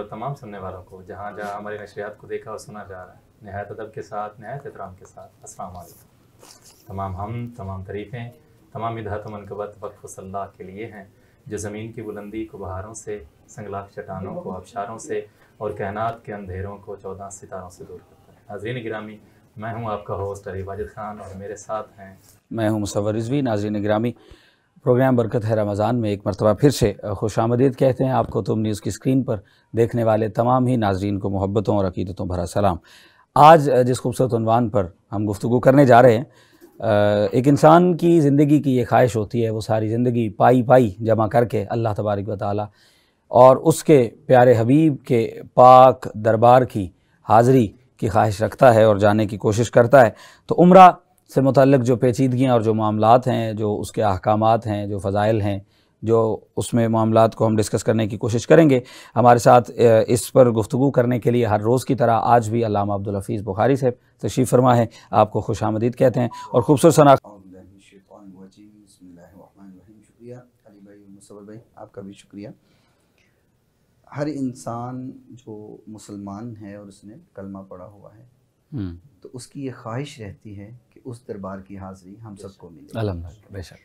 और तमाम सुनने वालों को जहाँ जहाँ हमारे नशरियात को देखा और सुना जा रहा है, नहायत अदब के साथ, नहायत एहतराम के साथ अस्सलाम वालेकुम। तमाम हम तमाम तारीफ़ें, तमाम मिदहत व मनक़बत वक़्फ़ सल्लाह के लिए हैं, जो ज़मीन की बुलंदी को बहारों से, संगलाख चट्टानों को आबशारों से और कायनात के अंधेरों को 14 सितारों से दूर करता है। नाज़रीन गिरामी, मैं हूँ आपका होस्ट अली वाजिद ख़ान और मेरे साथ हैं मैं हूँ मुसव्वर रिज़वी। नाज़रीन गिरामी, प्रोग्राम बरकत है रमज़ान में एक मरतबा फिर से खुशामदीद कहते हैं आपको। तुम न्यूज़ की स्क्रीन पर देखने वाले तमाम ही नाज़रीन को मोहब्बतों और अक़ीदतों भरा सलाम। आज जिस खूबसूरत उन्वान पर हम गुफ्तगू करने जा रहे हैं, एक इंसान की ज़िंदगी की ये ख्वाहिश होती है, वो सारी ज़िंदगी पाई जमा करके अल्लाह तबारक व तआला और उसके प्यारे हबीब के पाक दरबार की हाज़री की ख्वाहिश रखता है और जाने की कोशिश करता है। तो उम्रा से मुतल्लिक़ जो पेचीदगियाँ और जो मामलात हैं, जो उसके अहकामात हैं, जो फ़ज़ाइल हैं, जो उसमें मामलात को हम डिस्कस करने की कोशिश करेंगे। हमारे साथ इस पर गुफ्तगू करने के लिए हर रोज़ की तरह आज भी अल्लामा अब्दुल हफ़ीज़ बुखारी साहब तशरीफ़ फरमा है। आपको खुशामदीद कहते हैं और खूबसूरत सना। शुक्रिया अली भाई, मुसव्वर भाई, आपका भी शुक्रिया। हर इंसान जो मुसलमान है और उसने कलमा पढ़ा हुआ है, तो उसकी ये ख्वाहिश रहती है कि उस दरबार की हाज़री हम सबको मिले। अल्हम्दुलिल्लाह, बेशक।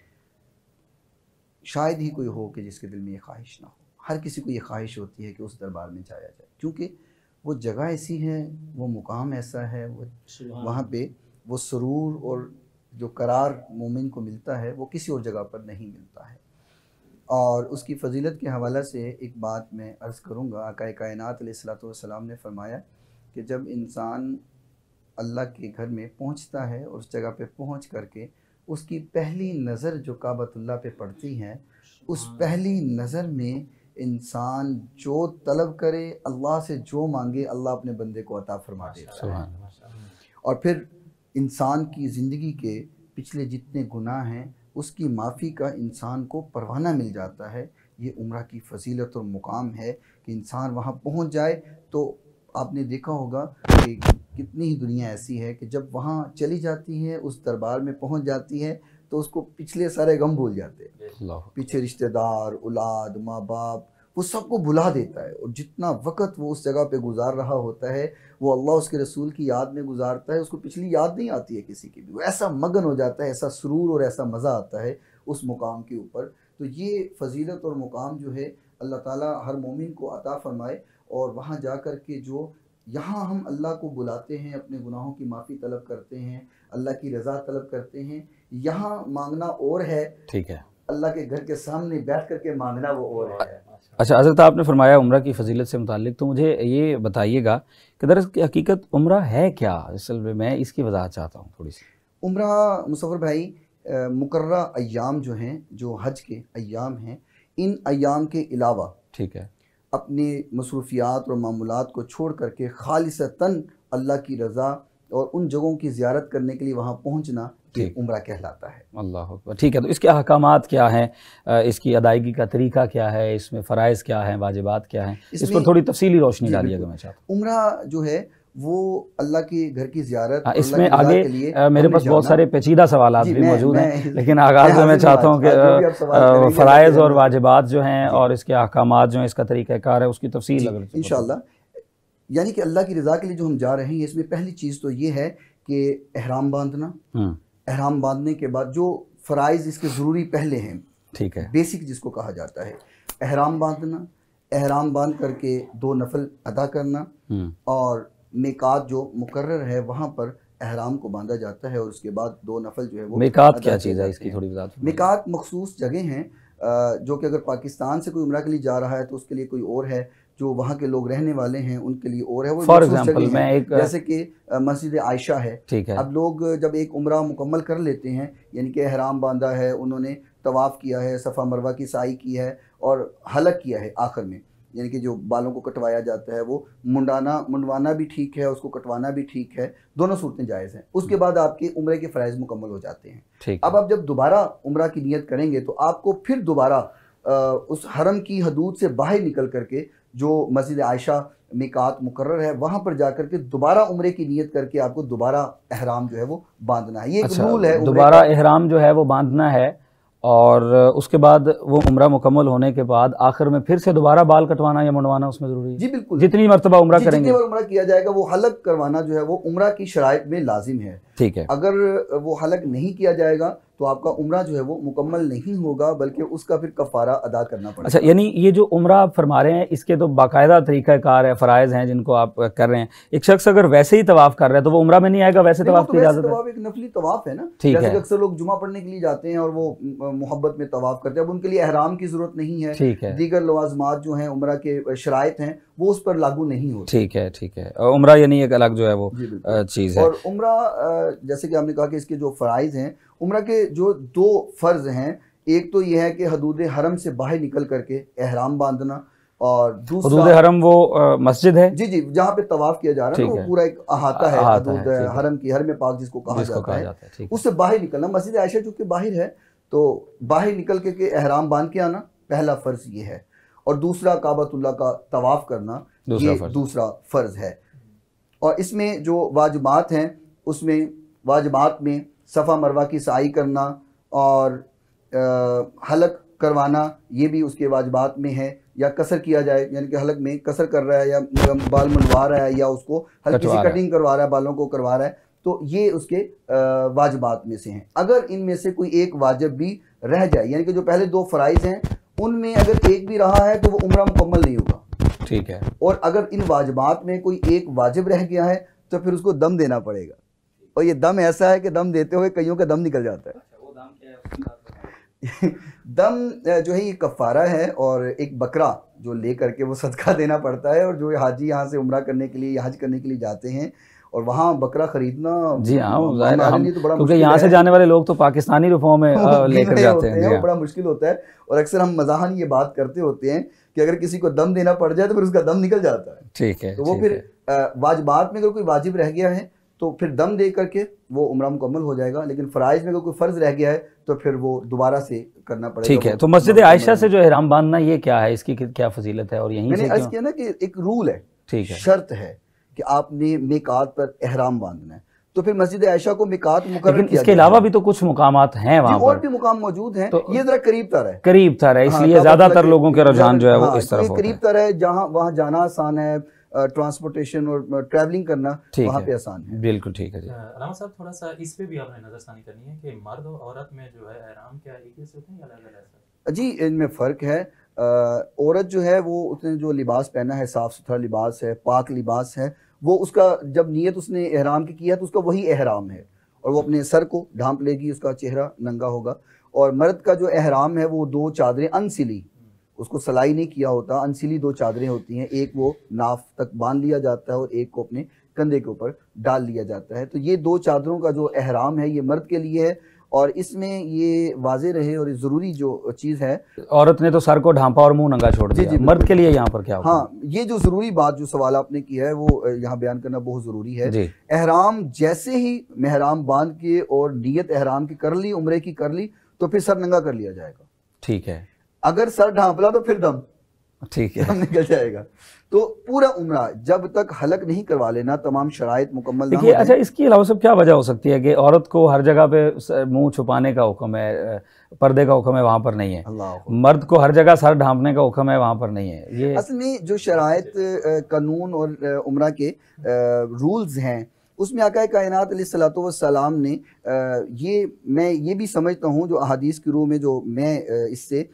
शायद ही कोई हो कि जिसके दिल में ये ख्वाहिश ना हो। हर किसी को ये ख्वाहिश होती है कि उस दरबार में जाया जाए, क्योंकि वो जगह ऐसी है, वो मुकाम ऐसा है, वो वहाँ पे वो सुरूर और जो करार मोमिन को मिलता है वो किसी और जगह पर नहीं मिलता है। और उसकी फ़जीलत के हवाले से एक बात मैं अर्ज़ करूँगा। आक़ाए कायनात अलैहिस्सलातु वस्सलाम ने फरमाया कि जब इंसान अल्लाह के घर में पहुँचता है और उस जगह पे पहुँच करके उसकी पहली नज़र जो काबतुल्लाह पे पड़ती है, उस पहली नज़र में इंसान जो तलब करे, अल्लाह से जो मांगे, अल्लाह अपने बंदे को अता फरमा देता है। और फिर इंसान की ज़िंदगी के पिछले जितने गुनाह हैं उसकी माफ़ी का इंसान को परवाना मिल जाता है। ये उम्रा की फ़जीलत और मुकाम है कि इंसान वहाँ पहुँच जाए। तो आपने देखा होगा कि कितनी ही दुनिया ऐसी है कि जब वहाँ चली जाती है, उस दरबार में पहुँच जाती है, तो उसको पिछले सारे गम भूल जाते हैं। पीछे रिश्तेदार, औलाद, माँ बाप, वो सबको भुला देता है। और जितना वक्त वो उस जगह पे गुजार रहा होता है, वो अल्लाह उसके रसूल की याद में गुजारता है। उसको पिछली याद नहीं आती है किसी की भी। वो ऐसा मगन हो जाता है, ऐसा सुरूर और ऐसा मज़ा आता है उस मुकाम के ऊपर। तो ये फ़जीलत और मुकाम जो है, अल्लाह ताला हर मोमिन को अता फ़रमाए। और वहाँ जा कर के जो यहाँ हम अल्लाह को बुलाते हैं, अपने गुनाहों की माफ़ी तलब करते हैं, अल्लाह की रज़ा तलब करते हैं, यहाँ मांगना और है, ठीक है, अल्लाह के घर के सामने बैठ कर के मांगना वो और है। अच्छा हज़रत, आपने फरमाया उम्रा की फ़जीलत से मुताल्लिक़, तो मुझे ये बताइएगा कि दरअसल हकीकत उम्रा है क्या? असल में मैं इसकी वजाहत चाहता हूँ थोड़ी सी। उम्रा मुसव्वर भाई, मुकर्ररा अय्याम जो हैं, जो हज के अय्याम हैं, इन अय्याम के अलावा, ठीक है, अपने मसरूफियात और मामूलात को छोड़ करके खालिसतन अल्लाह की रज़ा और उन जगहों की ज़ियारत करने के लिए वहाँ पहुँचना, ये उम्रा कहलाता है। अल्लाह अकबर। ठीक है, तो इसके अहकामात क्या हैं, इसकी अदायगी का तरीका क्या है, इसमें फ़राइज़ क्या हैं, वाजिबात क्या हैं, इस पर थोड़ी तफसीली रोशनी डालिएगा। मैं चाहता हूँ उम्रा जो है वो अल्लाह के घर की ज़ियारत, इसमें आगे मेरे पास बहुत सारे पेचीदा सवालात भी मौजूद हैं, लेकिन आगाज़ में मैं चाहता हूँ कि फ़राइज़ और वाजिबात जो हैं और इसके अहकामात जो हैं, इसका तरीक़ाकार है, उसकी तफसील अगर इंशाअल्लाह। यानी कि अल्लाह की रज़ा के लिए जो हम जा रहे हैं, इसमें पहली चीज़ तो ये है कि एहराम बांधना। एहराम बांधने के बाद जो फ़राइज़ इसके ज़रूरी पहले हैं, ठीक है, बेसिक जिसको कहा जाता है, एहराम बांधना, एहराम बांध करके 2 नफल अदा करना, और मिकात जो मुकर्रर है वहाँ पर एहराम को बांधा जाता है और उसके बाद 2 नफल जो है वो। मिकात क्या चीज़ है, इसकी थोड़ी वज़ाहत। मिकात मखसूस जगह हैं जो कि अगर पाकिस्तान से कोई उम्रा के लिए जा रहा है तो उसके लिए कोई और है, जो वहाँ के लोग रहने वाले हैं उनके लिए और है। वो फॉर एग्जाम्पल मैं एक, जैसे कि मस्जिद आयशा है, ठीक है। अब लोग जब एक उम्रा मुकम्मल कर लेते हैं, यानी कि एहराम बांधा है, उन्होंने तवाफ़ किया है, सफ़ा मरवा की साई की है और हलक किया है आखिर में, यानी कि जो बालों को कटवाया जाता है, वो मुंडवाना भी ठीक है, उसको कटवाना भी ठीक है, दोनों सूरतें जायज़ हैं। उसके बाद आपके उम्रे के फ़राइज़ मुकम्मल हो जाते हैं। अब आप जब दोबारा उम्रा की नियत करेंगे तो आपको फिर दोबारा उस हरम की हदूद से बाहर निकल करके जो मस्जिद आयशा मिकात मुकर्रर है, वहाँ पर जाकर के दोबारा उम्रे की नियत करके आपको दोबारा एहराम जो है वो बांधना है। ये एक रूल है, दोबारा एहराम जो है वो बांधना है। और उसके बाद वो उम्रा मुकम्मल होने के बाद आखिर में फिर से दोबारा बाल कटवाना या मुंडवाना उसमें ज़रूरी है? जी बिल्कुल, जितनी मरतबा उम्रा करेंगे, जितनी बार उम्रा किया जाएगा वो हलक करवाना जो है वो उम्रा की शराइत में लाजिम है। ठीक है। अगर वो हलक नहीं किया जाएगा तो आपका उम्रा जो है वो मुकम्मल नहीं होगा, बल्कि उसका फिर कफ़ारा अदा करना पड़ेगा। अच्छा, यानी ये जो उम्रा आप फरमा रहे हैं इसके तो बाकायदा तरीक़ाकार है, फ़राइज़ हैं जिनको आप कर रहे हैं। एक शख्स अगर वैसे ही तवाफ़ कर रहा है तो वो उम्रा में नहीं आएगा, वैसे तवाफ़ की इजाज़त है? तवाफ़ एक नफली तवाफ़ है ना, ठीक जैसे है। अक्सर लोग जुमा पढ़ने के लिए जाते हैं और वो मोहब्बत में तवाफ़ करते हैं, अब उनके लिए एहराम की ज़रूरत नहीं है। ठीक है। दीगर लवाज़मात जो हैं उम्रा के शराइत हैं वो उस पर लागू नहीं होती। ठीक है, ठीक है। उम्रा यानी एक अलग जो है वो चीज़ है। और उम्रा जैसे कि आपने कहा कि इसके जो फ़राइज़ हैं, उम्रा के जो 2 फ़र्ज़ हैं, एक तो ये है कि हदूद हरम से बाहर निकल करके एहराम बांधना, और दूसरा हदूद हरम वो मस्जिद है? जी जी, जहाँ पे तवाफ़ किया जा रहा है ना, वो पूरा एक अहाता है हदूद हरम की, हरम पाक जिसको कहा जाता है, उससे बाहर निकलना। मस्जिद आयशा चूँकि बाहर है तो बाहर निकल के एहराम बांध के आना पहला फ़र्ज़ ये है, और दूसरा काबतुल्लाह का तवाफ़ करना ये दूसरा फ़र्ज़ है। और इसमें जो वाजिबात हैं उसमें वाजिबात में सफ़ा मरवा की साई करना और हलक करवाना ये भी उसके वाजिबात में है, या कसर किया जाए यानी कि हलक में कसर कर रहा है या बाल मुंडवा रहा है या उसको हल्की सी कटिंग करवा रहा है, बालों को करवा रहा है, तो ये उसके वाजिबात में से हैं। अगर इनमें से कोई एक वाजिब भी रह जाए, यानी कि जो पहले 2 फ़राइज़ हैं उनमें अगर एक भी रहा है तो वो उम्रा मुकम्मल नहीं होगा। ठीक है। और अगर इन वाजिबात में कोई एक वाजिब रह गया है तो फिर उसको दम देना पड़ेगा, और ये दम ऐसा है कि दम देते हुए कईयों का दम निकल जाता है। वो दम क्या है? दम जो है ये कफ़ारा है, और एक बकरा जो ले करके वो सदका देना पड़ता है, और जो हाजी यहाँ से उम्रा करने के लिए या हज करने के लिए जाते हैं और वहाँ बकरा खरीदना, जी हाँ, तो बड़ा क्योंकि यहाँ से जाने वाले लोग तो पाकिस्तानी रुपयों में लेकर जाते हैं, वो बड़ा मुश्किल होता है। और अक्सर हम मज़ाहन ये बात करते होते हैं कि अगर किसी को दम देना पड़ जाए तो फिर उसका दम निकल जाता है। ठीक है। तो वो फिर वाजिबात में अगर कोई वाजिब रह गया है तो फिर दम दे करके वो उम्रा मुकम्मल हो जाएगा, लेकिन फ़राइज़ में अगर कोई फ़र्ज़ रह गया है तो फिर वो दोबारा से करना पड़ेगा। ठीक है। तो मस्जिद आयशा से जो एहराम बांधना ये क्या है, इसकी क्या फजीलत है? और यहीं मैंने अर्ज़ किया ना कि एक रूल है, ठीक है, शर्त है कि आपने मिकात पर एहराम बांधना है, तो फिर मस्जिद आयशा को मिकात मुकर्रर किया। इसके अलावा भी तो कुछ मुकामात हैं वहाँ पर, और भी मुकाम मौजूद हैं, तो ये ज़रा करीब तर है, इसलिए ज़्यादातर लोगों के रुझान जो है वो इस तरफ करीब तर है, जहाँ वहाँ जाना आसान है, ट्रांसपोर्टेशन और ट्रैवलिंग करना वहाँ पे आसान है। बिल्कुल ठीक है जी। अलामा साहब, थोड़ा सा इस पे भी आपने नज़रसानी करनी है कि मर्द और औरत में जो है एहराम क्या एक जैसे होते हैं या अलग-अलग? जी, इनमें फ़र्क है। औरत जो है वो उसने जो लिबास पहना है, साफ़ सुथरा लिबास है, पाक लिबास है, वो उसका जब नियत उसने एहराम की किया तो उसका वही एहराम है, और वो अपने सर को ढांप लेगी, उसका चेहरा नंगा होगा। और मर्द का जो एहराम है वो 2 चादरें अनसिली, उसको सलाई नहीं किया होता, अनसिली 2 चादरें होती हैं, एक वो नाफ तक बांध लिया जाता है और एक को अपने कंधे के ऊपर डाल लिया जाता है। तो ये 2 चादरों का जो एहराम है ये मर्द के लिए है, और इसमें ये वाज़े रहे और ज़रूरी जो चीज़ है, औरत ने तो सर को ढांपा और मुंह नंगा छोड़ दिया, मर्द के लिए यहाँ पर क्या होगा? हाँ, ये जो ज़रूरी बात जो सवाल आपने किया है वो यहाँ बयान करना बहुत ज़रूरी है। एहराम जैसे ही मेहराम बांध के और नियत एहराम की कर ली, उम्रे की कर ली, तो फिर सर नंगा कर लिया जाएगा। ठीक है। अगर सर ढांपला तो फिर दम, ठीक है, दम निकल जाएगा। तो पूरा उम्रा जब तक हलक नहीं करवा लेना, तमाम शराइत मुकम्मल ना हो। अच्छा, इसके अलावा सब क्या वजह हो सकती है कि औरत को हर जगह पे मुंह छुपाने का हुक्म है, पर्दे का हुक्म है, वहाँ पर नहीं है? मर्द को हर जगह सर ढांपने का हुक्म है, वहाँ पर नहीं है? ये असल में जो शराइत कानून और उम्रा के रूल्स हैं उसमें आका कायनात अलैहिस्सलातु वस्सलाम ने मैं ये भी समझता हूँ, जो अहादीस की रूह में जो मैं इससे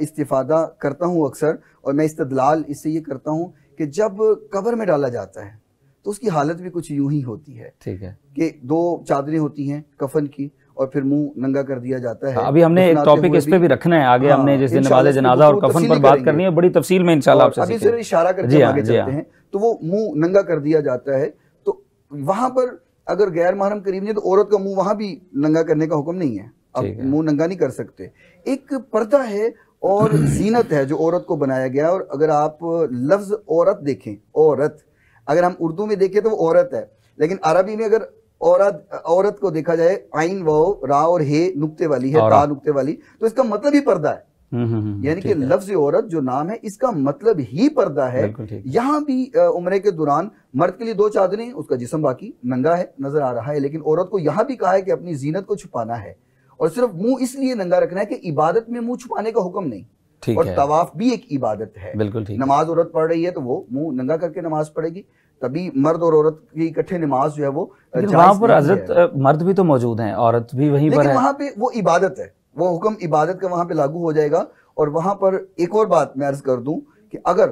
इस्तिफ़ादा करता हूँ अक्सर, और मैं इस्तदलाल इससे ये करता हूँ कि जब कब्र में डाला जाता है तो उसकी हालत भी कुछ यूं ही होती है। ठीक है। कि 2 चादरें होती हैं कफन की, और फिर मुंह नंगा कर दिया जाता है। अभी हमने एक टॉपिक इस पे भी रखना है आगे, हमने जिस दिन नमाज़े जनाजा और कफन पर बात करनी है, बड़ी तफसील में इंशाल्लाह आपसे अभी सिर्फ इशारा करके आगे चलते हैं। तो वो मुंह नंगा कर दिया जाता है, तो वहाँ पर अगर गैर महरम करीब नहीं तो औरत का मुंह वहाँ भी नंगा करने का हुक्म नहीं है, अब मुंह नंगा नहीं कर सकते। एक पर्दा है और जीनत है जो औरत को बनाया गया, और अगर आप लफ्ज़ औरत देखें, औरत अगर हम उर्दू में देखें तो वो औरत है, लेकिन अरबी में अगर औरत को देखा जाए, आइन वाव रा और हे नुक्ते वाली है, ता नुक्ते वाली, तो इसका मतलब ही पर्दा है। यानी कि लफ्ज़ औरत जो नाम है इसका मतलब ही पर्दा है। यहाँ भी उम्रे के दौरान मर्द के लिए 2 चादरें, उसका जिस्म बाकी नंगा है, नजर आ रहा है, लेकिन औरत को यहाँ भी कहा है कि अपनी जीनत को छुपाना है, और सिर्फ मुंह इसलिए नंगा रखना है कि इबादत में मुंह छुपाने का हुक्म नहीं, ठीक और है, तवाफ भी एक इबादत है। बिल्कुल ठीक। नमाज औरत पढ़ रही है तो वो मुंह नंगा करके नमाज पढ़ेगी, तभी मर्द और औरत की इकट्ठे नमाज जो है वो वहां पर हजरत मर्द भी तो मौजूद हैं, औरत भी वहीं पर है, वहां पे वो इबादत है, वो हुक्म इबादत का वहां पे लागू हो जाएगा। और वहां पर एक और बात मैं अर्ज कर दूं कि अगर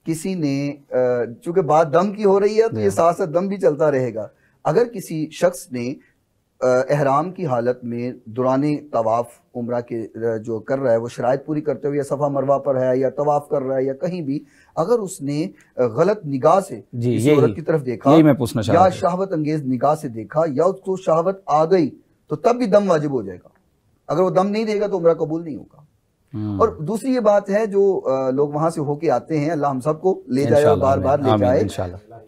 किसी ने, चूंकि बात दम की हो रही है तो ये साथ साथ दम भी चलता रहेगा, अगर किसी शख्स ने एहराम की हालत में दुराने तवाफ उम्रा के जो कर रहा है वो शराइत पूरी करते हुए या सफ़ा मरवा पर है या तवाफ कर रहा है या कहीं भी, अगर उसने गलत निगाह से किसी औरत की तरफ देखा, मैं पूछना चाह रहा या शहवत अंगेज निगाह से देखा, या उसको शहवत आ गई, तो तब भी दम वाजिब हो जाएगा। अगर वो दम नहीं देगा तो उम्रा कबूल नहीं होगा। और दूसरी ये बात है, जो लोग वहां से होके आते हैं, अल्लाह हम सबको ले जाए और बार बार ले जाए,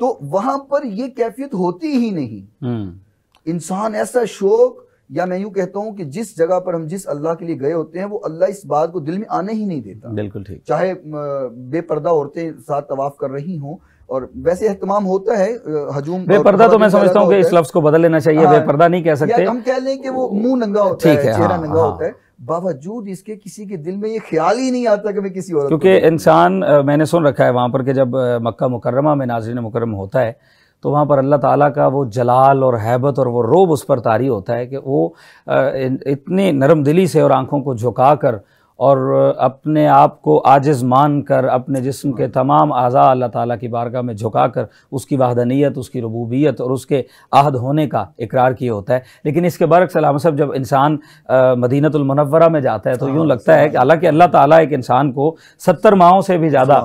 तो वहां पर ये कैफियत होती ही नहीं। इंसान ऐसा शौक, या मैं यूं कहता हूं कि जिस जगह पर हम जिस अल्लाह के लिए गए होते हैं वो अल्लाह इस बात को दिल में आने ही नहीं देता। बिल्कुल ठीक। चाहे बेपर्दा औरतें साथ तवाफ कर रही हों, और वैसे एहतमाम होता है हजूम बेपर्दा, तो मैं समझता हूँ कि इस लफ्ज को बदल लेना चाहिए, बेपर्दा नहीं कह सकते, हम कह लें कि वो मुंह नंगा होता है, चेहरा नंगा होता है, बावजूद इसके किसी के दिल में ये ख्याल ही नहीं आता कि मैं किसी औरत, क्योंकि इंसान, मैंने सुन रखा है वहाँ पर कि जब मक्का मुकर्रमा में नाज़रीन मुकर्रम होता है तो वहाँ पर अल्लाह ताला का वो जलाल और हैबत और वो रोब उस पर तारी होता है कि वो इतनी नरम दिली से और आँखों को झुका कर और अपने आप को आजिज़ मान कर अपने जिस्म के तमाम आज़ा अल्लाह ताला की बारगाह में झुका कर उसकी वहदानियत, उसकी रुबूबियत और उसके आहद होने का इकरार किया होता है। लेकिन इसके बरक्स सलाम सब जब इंसान मदीनतुल मुनव्वरा में जाता है तो यूँ लगता है कि हालांकि अल्लाह ताला एक इंसान को 70 माहों से भी ज़्यादा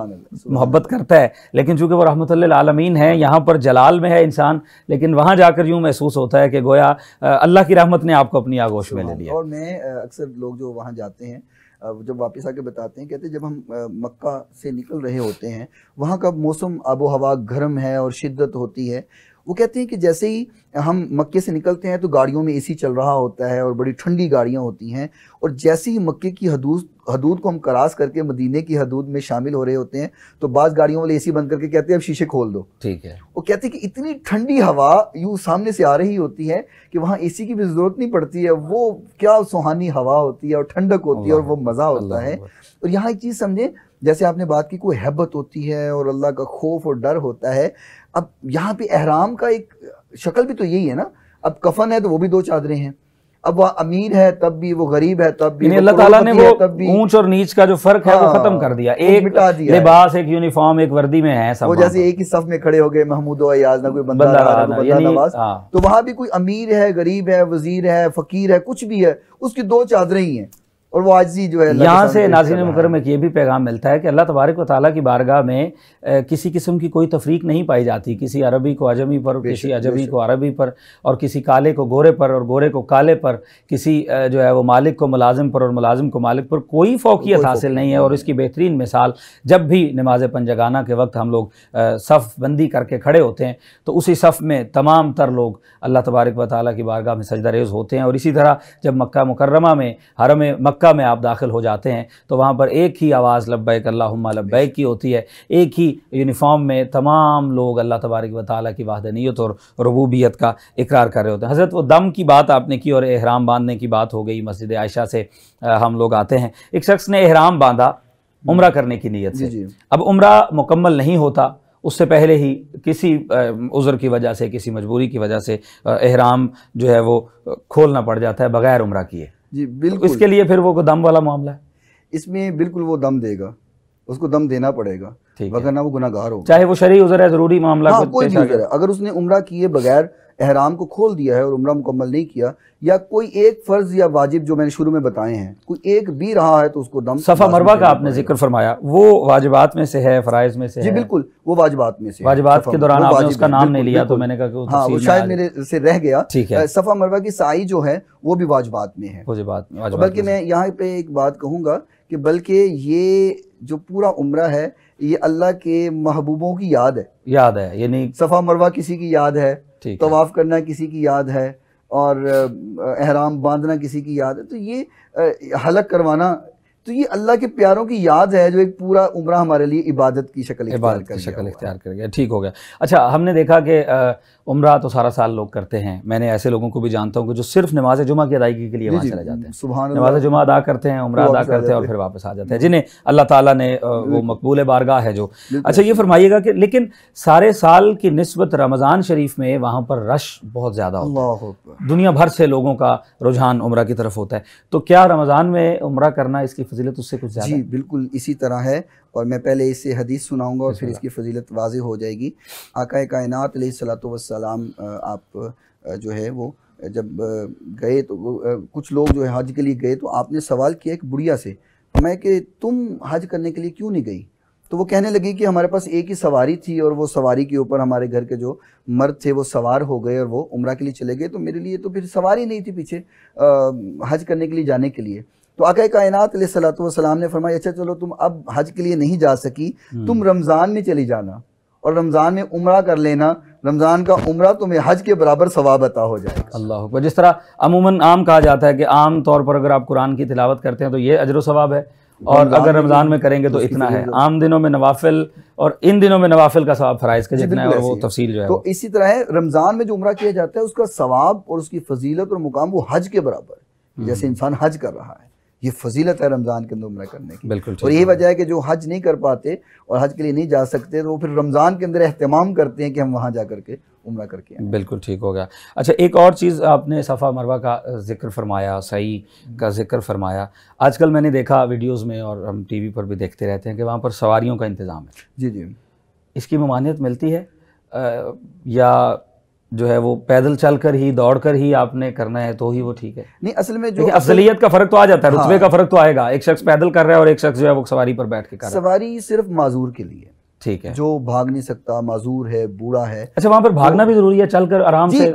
मोहब्बत करता है, लेकिन चूँकि वो रहमतुल लिल आलमीन है, यहाँ पर जलाल में है इंसान, लेकिन वहाँ जाकर यूँ महसूस होता है कि गोया अल्लाह की रहमत ने आपको अपनी आगोश में ले लिया। और मैं अक्सर लोग जो वहाँ जाते हैं जब वापस आके बताते हैं, कहते हैं जब हम मक्का से निकल रहे होते हैं वहाँ का मौसम आबो हवा गर्म है और शिद्दत होती है, वो कहते हैं कि जैसे ही हम मक्के से निकलते हैं तो गाड़ियों में एसी चल रहा होता है और बड़ी ठंडी गाड़ियाँ होती हैं, और जैसे ही मक्के की हदूद को हम क्रॉस करके मदीने की हदूद में शामिल हो रहे होते हैं तो बाज़ गाड़ियों वाले एसी बंद करके कहते हैं अब शीशे खोल दो। ठीक है। वो कहते हैं कि इतनी ठंडी हवा यूँ सामने से आ रही होती है कि वहाँ एसी की भी ज़रूरत नहीं पड़ती है, वो क्या सुहानी हवा होती है और ठंडक होती है और वो मज़ा होता है। और यहाँ एक चीज़ समझें, जैसे आपने बात की, कोई हैबत होती है और अल्लाह का खौफ और डर होता है। अब यहाँ पे एहराम का एक शक्ल भी तो यही है ना, अब कफन है तो वो भी 2 चादरें हैं, अब वह अमीर है तब भी, वो गरीब है तब भी, अल्लाह ताला ने वो ऊंच और नीच का जो फर्क है वो खत्म कर दिया, एक मिटा दिया, लिबास, एक यूनिफॉर्म, एक वर्दी में है सब। वो जैसे एक ही सफ में खड़े हो गए, महमूद और अयाज, ना कोई बंदा नवाज, तो वहां भी कोई अमीर है, गरीब है, वजीर है, फकीर है, कुछ भी है, उसकी 2 चादरें ही हैं। और वो आजी जो है, यहाँ से नाज़रीन मुकर्रम में ये भी पैगाम मिलता है कि अल्लाह तबारक व तआला की बारगाह में किसी किस्म की कोई तफरीक नहीं पाई जाती, किसी अरबी को अजमी पर, किसी अजमी को अरबी पर, और किसी काले को गोरे पर और गोरे को काले पर, किसी जो है वो मालिक को मुलाजिम पर और मुलाजिम को मालिक पर, कोई फ़ौक़ियत हासिल नहीं है। और इसकी बेहतरीन मिसाल, जब भी नमाज पंजगाना के वक्त हम लोग सफ़ बंदी करके खड़े होते हैं तो उसी सफ़ में तमाम तर लोग अल्लाह तबारक व तआला की बारगाह में सजदा रेज़ होते हैं। और इसी तरह जब मक्का मुकर्रमा में, हरम मक्का में आप दाखिल हो जाते हैं तो वहाँ पर एक ही आवाज़ लब्बैक अल्लाहुम्मा लब्बैक की होती है, एक ही यूनिफॉर्म में तमाम लोग अल्लाह तबारक व तआला की वहदानियत और रुबूबियत का इकरार कर रहे होते हैं। हज़रत वो दम की बात आपने की और एहराम बांधने की बात हो गई, मस्जिद आयशा से हम लोग आते हैं, एक शख्स ने एहराम बांधा उम्रा करने की नीयत से, अब उम्रा मुकम्मल नहीं होता, उससे पहले ही किसी उज़र की वजह से, किसी मजबूरी की वजह से एहराम जो है वो खोलना पड़ जाता है बग़ैर उम्रा किए। जी बिल्कुल। इसके लिए फिर वो दम वाला मामला है, इसमें बिल्कुल वो दम देगा, उसको दम देना पड़ेगा, वरना वो गुनाहगार होगा, चाहे वो शरई उज़र है, ज़रूरी मामला। हाँ, कोई भी उज़र है, अगर उसने उम्रा किए बगैर एहराम को खोल दिया है और उम्रा मुकम्मल नहीं किया, या कोई एक फ़र्ज या वाजिब जो मैंने शुरू में बताए हैं कोई एक भी रहा है तो उसको दम। सफ़ा मरवा का आपने जिक्र फरमाया, वो वाजिबात में से है, फ़राइज़ में से जी है? बिल्कुल, वो वाजिबात में से। वाजिबात के दौरान आपने उसका नाम नहीं लिया तो मैंने कहा कि हाँ, वो शायद मेरे से रह गया। ठीक है। सफ़ा मरवा की साई जो है वो भी वाजिबात में है। बल्कि मैं यहाँ पे एक बात कहूँगा कि बल्कि ये जो पूरा उम्रा है ये अल्लाह के महबूबों की याद है, यानी सफ़ा मरवा किसी की याद है, तवाफ़ करना किसी की याद है, और एहराम बांधना किसी की याद है, तो ये हलक करवाना, तो ये अल्लाह के प्यारों की याद है जो एक पूरा उम्रा हमारे लिए इबादत की शक्ल इख्तियार कर गया। ठीक हो गया। अच्छा, हमने देखा कि उम्रा तो सारा साल लोग करते हैं। मैंने ऐसे लोगों को भी जानता हूँ कि जो सिर्फ नमाज जुमा की अदायगी के लिए वहाँ चले जाते हैं, नमाज जुमा अदा करते हैं, उम्रा अदा करते हैं और फिर वापस आ जाते हैं, जिन्हें अल्लाह ताला ने वो मकबूल बारगाह है जो। अच्छा, ये फरमाइएगा कि लेकिन सारे साल की निस्बत रमज़ान शरीफ में वहाँ पर रश बहुत ज़्यादा होता है, दुनिया भर से लोगों का रुझान उम्रा की तरफ होता है, तो क्या रमज़ान में उम्रा करना इसकी फजीलत उससे कुछ ज़्यादा? जी बिल्कुल इसी तरह है, और मैं पहले इससे हदीस सुनाऊंगा और फिर इसकी फजीलत वाज़ेह हो जाएगी। आका कायनात अलैहिस्सलातु वस्सलाम आप जो है वो जब गए तो कुछ लोग जो है हज के लिए गए, तो आपने सवाल किया एक बुढ़िया से, मैं कि तुम हज करने के लिए क्यों नहीं गई? तो वो कहने लगी कि हमारे पास एक ही सवारी थी और वो सवारी के ऊपर हमारे घर के जो मर्द थे वो सवार हो गए और वो उम्रा के लिए चले गए, तो मेरे लिए तो फिर सवारी नहीं थी पीछे हज करने के लिए जाने के लिए। तो आका कायनात अलैहिस्सलातु वस्सलाम ने फरमाया अच्छा चलो तुम अब हज के लिए नहीं जा सकी, तुम रमज़ान में चली जाना और रमज़ान में उम्रा कर लेना, रमज़ान का उम्रा तुम्हें हज के बराबर सवाब अता हो जाएगा। अल्लाह अकबर। जिस तरह अमूमन आम कहा जाता है कि आम तौर पर अगर आप कुरान की तिलावत करते हैं तो ये अजर सवाब है, और अगर रमज़ान में करेंगे तो इतना है। आम दिनों में नवाफिल और इन दिनों में नवाफिल का सवाब फ़राइज़ का जितना है, और वो तफसील जो है तो इसी तरह है। रमज़ान में जो उम्रा किया जाता है उसका सवाब और उसकी फजीलत और मुकाम वो हज के बराबर है। जैसे इंसान हज कर रहा है, ये फजीलत है रमज़ान के अंदर उम्रा करने की। बिल्कुल। और यही वजह है कि जो हज नहीं कर पाते और हज के लिए नहीं जा सकते तो वो फिर रमज़ान के अंदर एहतमाम करते हैं कि हम वहाँ जा करके उम्रा करके आए। बिल्कुल ठीक हो गया। अच्छा, एक और चीज़ आपने सफ़ा मरवा का जिक्र फरमाया, सही का जिक्र फरमाया। आजकल मैंने देखा वीडियोज़ में और हम टीवी पर भी देखते रहते हैं कि वहाँ पर सवारियों का इंतज़ाम है। जी जी, इसकी ममानियत मिलती है या जो है वो पैदल चलकर ही दौड़ कर ही आपने करना है तो ही वो ठीक है? नहीं, असल में जो अफजलियत का फ़र्क तो आ जाता है, रुतबे का फ़र्क तो आएगा। एक शख्स पैदल कर रहा है और एक शख्स जो है वो सवारी पर बैठ के कर रहा है। सवारी सिर्फ माजूर के लिए, ठीक है, जो भाग नहीं सकता, माजूर है, बूढ़ा है। अच्छा, वहाँ पर भागना भी जरूरी है, चलकर आराम से?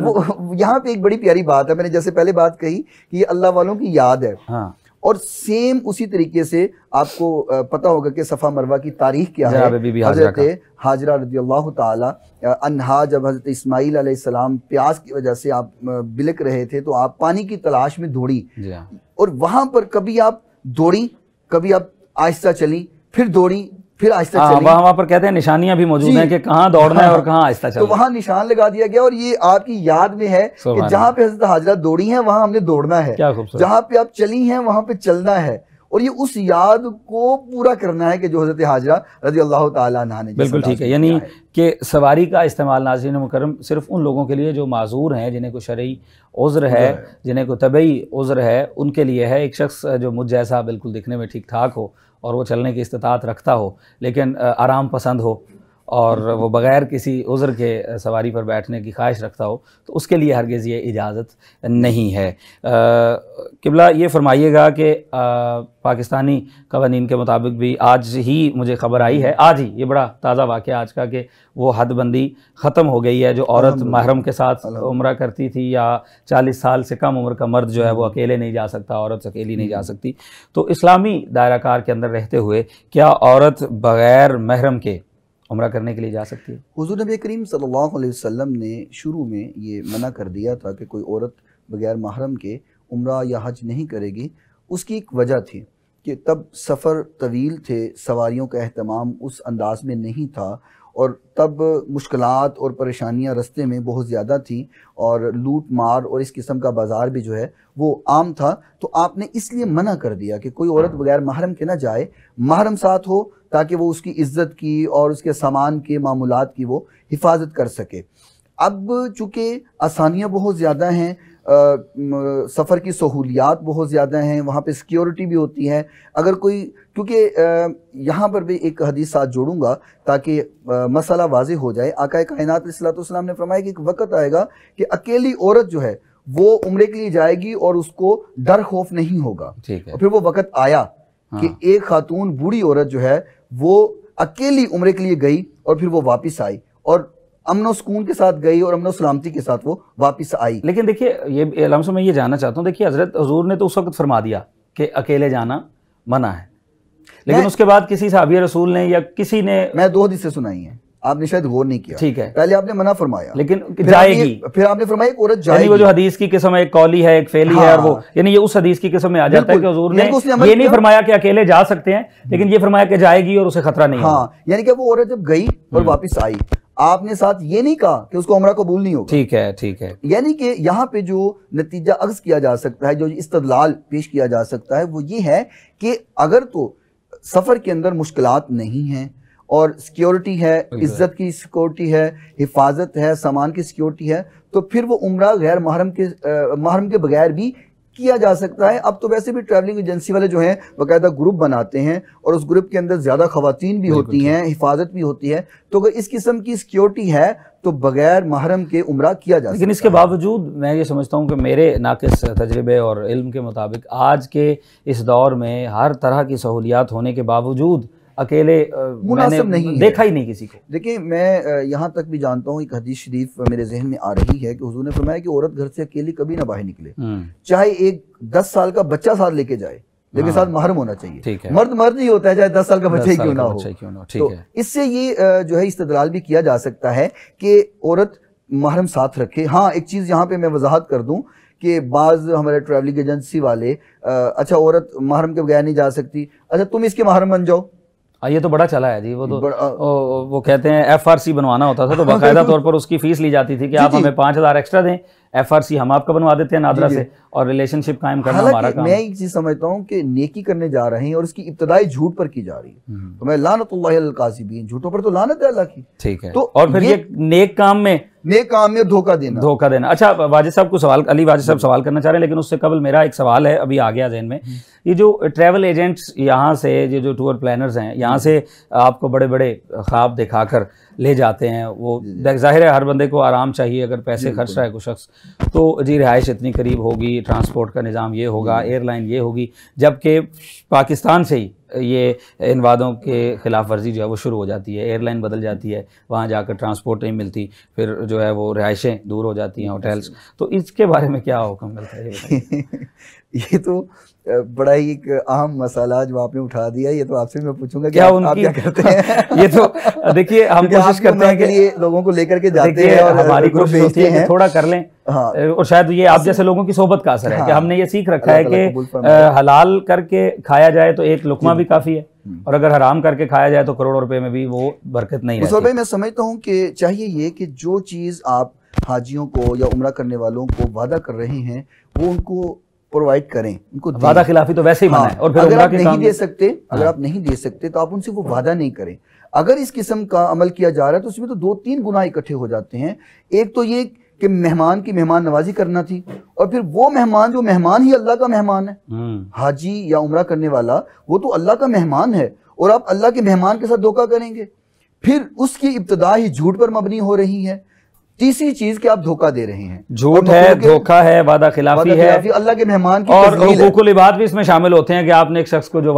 यहाँ पे एक बड़ी प्यारी बात है, मैंने जैसे पहले बात कही कि ये अल्लाह वालों की याद है। हाँ, और सेम उसी तरीके से आपको पता होगा कि सफ़ा मरवा की तारीख क्या है। हज़रत हाजरा रज़ियल्लाहु ताला अन्हा, जब हज़रत इस्माईल अलैहिस्सलाम प्यास की वजह से आप बिलक रहे थे तो आप पानी की तलाश में दौड़ी, और वहाँ पर कभी आप दौड़ी, कभी आप आहिस्ता चली, फिर दौड़ी, फिर आहिस्ता चली। वहाँ पर कहते हैं निशानियां भी मौजूद हैं कि कहाँ दौड़ना है और कहाँ आहिस्ता चलना है। तो वहाँ निशान लगा दिया गया और ये आपकी याद में है कि जहाँ पे हज़रत हाजरा दौड़ी हैं वहाँ हमने दौड़ना है, जहाँ पे आप चली हैं वहाँ पे चलना है, और ये उस याद को पूरा करना है कि जो हज़रत हाजरा रज़ियल्लाहु ताला अन्हा ने। बिल्कुल ठीक है, यानी कि सवारी का इस्तेमाल नाज़रीन मुकर्रम सिर्फ उन लोगों के लिए जो माजूर हैं, जिन्हें कोई शरई उज़्र है, जिन्हें कोई तबई उज़्र है, उनके लिए है। एक शख्स जो मुझ जैसा बिल्कुल दिखने में ठीक ठाक हो और वो चलने की इस्तिताअत रखता हो लेकिन आराम पसंद हो और वो बग़ैर किसी उज़्र के सवारी पर बैठने की ख्वाहिश रखता हो, तो उसके लिए हरगिज़ ये इजाज़त नहीं है। क़िबला ये फरमाइएगा कि पाकिस्तानी क़वानीन के मुताबिक भी आज ही मुझे ख़बर आई है, आज ही, ये बड़ा ताज़ा वाक़या आज का, कि वो हदबंदी ख़त्म हो गई है। जो औरत महरम के साथ उम्रा करती थी या 40 साल से कम उम्र का मर्द जो है वो अकेले नहीं जा सकता, औरत अकेली नहीं जा सकती। तो इस्लामी दायराकार के अंदर रहते हुए क्या औरत बग़ैर महरम के उम्रा करने के लिए जा सकती है? हुज़ूर नबी करीम सल्लल्लाहु अलैहि वसल्लम ने शुरू में ये मना कर दिया था कि कोई औरत बग़ैर महरम के उम्रा या हज नहीं करेगी। उसकी एक वजह थी कि तब सफ़र तवील थे, सवारियों का अहतमाम उस अंदाज में नहीं था, और तब मुश्किलात और परेशानियां रास्ते में बहुत ज़्यादा थी, और लूट मार और इस किस्म का बाज़ार भी जो है वो आम था। तो आपने इसलिए मना कर दिया कि कोई औरत बग़ैर महरम के ना जाए, महरम साथ हो ताकि वो उसकी इज़्ज़त की और उसके सामान के मामूलात की वो हिफाजत कर सके। अब चूँकि आसानियाँ बहुत ज़्यादा हैं, सफ़र की सहूलियात बहुत ज़्यादा हैं, वहाँ पे सिक्योरिटी भी होती है। अगर कोई, क्योंकि यहाँ पर भी एक हदीस साथ जोड़ूंगा ताकि मसला वाज़ेह हो जाए। आका कायनात अलैहिस्सलातु वस्सलाम ने फरमाया कि एक वक़्त आएगा कि अकेली औरत जो है वो उम्रे के लिए जाएगी और उसको डर खौफ नहीं होगा। ठीक है। और फिर वो वक़्त आया कि एक खातून बूढ़ी औरत जो है वो अकेली उम्रे के लिए गई और फिर वो वापस आई, और अमन सुकून के साथ गई और अमन सलामती के साथ वो वापस आई। लेकिन देखिए, ये लम्हा मैं ये जानना चाहता हूँ, देखिए हज़रत हुज़ूर ने तो उस वक्त फरमा दिया कि अकेले जाना मना है, लेकिन उसके बाद किसी सहाबी रसूल ने या किसी ने, मैं 2 हदीसें सुनाई हैं। आपने शायद गौर नहीं किया। ठीक है, पहले आपने मना फरमाया, लेकिन जाएगी, फिर आपने फरमाया एक औरत जाएगी। वो जो हदीस की किस्म एक कौली है, एक फेली है, और वो यानी ये उस हदीस की किस्म में आ जाता है कि हुजूर ने ये नहीं फरमाया कि अकेले जा सकते हैं, लेकिन ये फरमाया कि जाएगी और उसे खतरा नहीं। हाँ, यानी कि वो औरत जब गई और वापस आई, आपने साथ ये नहीं कहा कि उसको उम्रा कबूल नहीं होगा। ठीक है, ठीक है। यानी कि यहाँ पे जो नतीजा अख्ज़ किया जा सकता है, जो इस्तदलाल पेश किया जा सकता है, वो ये है कि अगर तो सफ़र के अंदर मुश्किलात नहीं हैं और सिक्योरिटी है, इज्जत की सिक्योरिटी है, हिफाजत है, सामान की सिक्योरिटी है, तो फिर वो उम्रा गैर महरम के बगैर भी किया जा सकता है। अब तो वैसे भी ट्रैवलिंग एजेंसी वाले जो हैं बाकायदा ग्रुप बनाते हैं और उस ग्रुप के अंदर ज़्यादा ख़वातीन भी होती हैं, हिफाजत भी होती है, तो अगर इस किस्म की सिक्योरिटी है तो बगैर महरम के उम्रा किया जा सकता है। लेकिन इसके बावजूद मैं ये समझता हूँ कि मेरे नाक़िस तजर्बे और इल्म के मुताबिक आज के इस दौर में हर तरह की सहूलियात होने के बावजूद अकेले मुनासिब नहीं देखा ही नहीं किसी को। देखिए, मैं यहाँ तक भी जानता हूँ, एक हदीस शरीफ मेरे जहन में आ रही है कि हुजूर ने फरमाया कि औरत घर से अकेली कभी ना बाहर निकले, चाहे एक 10 साल का बच्चा साथ लेके जाए, लेकिन साथ महरम होना चाहिए। ठीक है, मर्द ही होता है, चाहे 10 साल का बच्चा ही क्यों ना हो। ठीक है, इससे ये जो है इस्तदलाल भी किया जा सकता है कि औरत महरम साथ रखे। हाँ, एक चीज़ यहाँ पे मैं वजाहत कर दूँ कि बाज़ हमारे ट्रैवलिंग एजेंसी वाले, अच्छा औरत महरम के बगैर नहीं जा सकती, अच्छा तुम इसके महरम बन जाओ। ये तो बड़ा चला है जी। वो तो वो कहते हैं FRC बनवाना होता था तो बाकायदा तौर पर उसकी फीस ली जाती थी कि आप हमें 5000 एक्स्ट्रा दें, FRC हम आपका बनवा देते हैं नादरा से, और रिलेशनशिप कायम करना हमारा काम। मैं एक चीज समझता हूँ कि नेकी करने जा रहे हैं और इसकी इब्तदाई झूठ पर की जा रही है, तो मैं लानतुल्लाहि अलल काज़िबीन, झूठों पर तो लानत है अल्लाह की। ठीक है, तो और फिर ये नेक काम में धोखा देना। अच्छा, वाजिद साहब को सवाल, अली वाजिद साहब सवाल करना चाह रहे हैं, लेकिन उससे कबल मेरा एक सवाल है, अभी आ गया ज़हन में। ये जो ट्रैवल एजेंट्स यहाँ से, ये जो टूर प्लानर्स हैं यहाँ से आपको बड़े बड़े ख्वाब दिखाकर ले जाते हैं, वो जाहिर है हर बंदे को आराम चाहिए, अगर पैसे खर्च रहा है कोई शख्स तो जी रिहाइश इतनी करीब होगी, ट्रांसपोर्ट का निज़ाम ये होगा, एयरलाइन ये होगी, जबकि पाकिस्तान से ही ये इन वादों के ख़िलाफ़ वर्जी जो है वो शुरू हो जाती है, एयरलाइन बदल जाती है, वहाँ जाकर ट्रांसपोर्ट नहीं मिलती, फिर जो है वो रिहाइशें दूर हो जाती हैं, होटल्स। तो इसके बारे में क्या हुक्म मिलता है? ये तो बड़ा ही एक अहम मसाला जो आपने उठा दिया, ये तो आपसे मैं पूछूंगा क्या आप उनकी क्या करते हैं? ये तो देखिए, हम कोशिश करते हैं कि लोगों को लेकर के जाते हैं और हमारी कोशिश होती है कि थोड़ा कर लें। हाँ, और शायद ये आप जैसे लोगों की सोबत का असर है कि हमने ये सीख रखा है कि हलाल करके खाया जाए तो एक लुकमा भी काफ़ी है, और अगर हराम करके खाया जाए तो करोड़ों रुपए में भी वो बरकत नहीं रहती। भाई मैं समझता हूँ कि चाहिए ये कि जो चीज़ आप हाजियों को या उम्रा करने वालों को वादा कर रहे हैं वो उनको प्रोवाइड करें, उनको वादा खिलाफी तो वैसे ही मना है। और फिर अगर आप नहीं दे सकते, अगर आप नहीं दे सकते तो आप उनसे वो वादा नहीं करें। अगर इस किस्म का अमल किया जा रहा है तो उसमें तो 2-3 गुनाह इकट्ठे हो जाते हैं। एक तो ये कि मेहमान की मेहमान नवाजी करना थी, और फिर वो मेहमान जो मेहमान ही अल्लाह का मेहमान है, हाजी या उम्रा करने वाला वो तो अल्लाह का मेहमान है, और आप अल्लाह के मेहमान के साथ धोखा करेंगे, फिर उसकी इब्तिदा ही झूठ पर मबनी हो रही है। तीसरी चीज कि आप धोखा दे रहे हैं, झूठ है, धोखा है, वादा खिलाफी है, अल्लाह के मेहमान की, और हुकूकुल इबाद भी इसमें शामिल होते हैं कि आपने एक शख्स को जो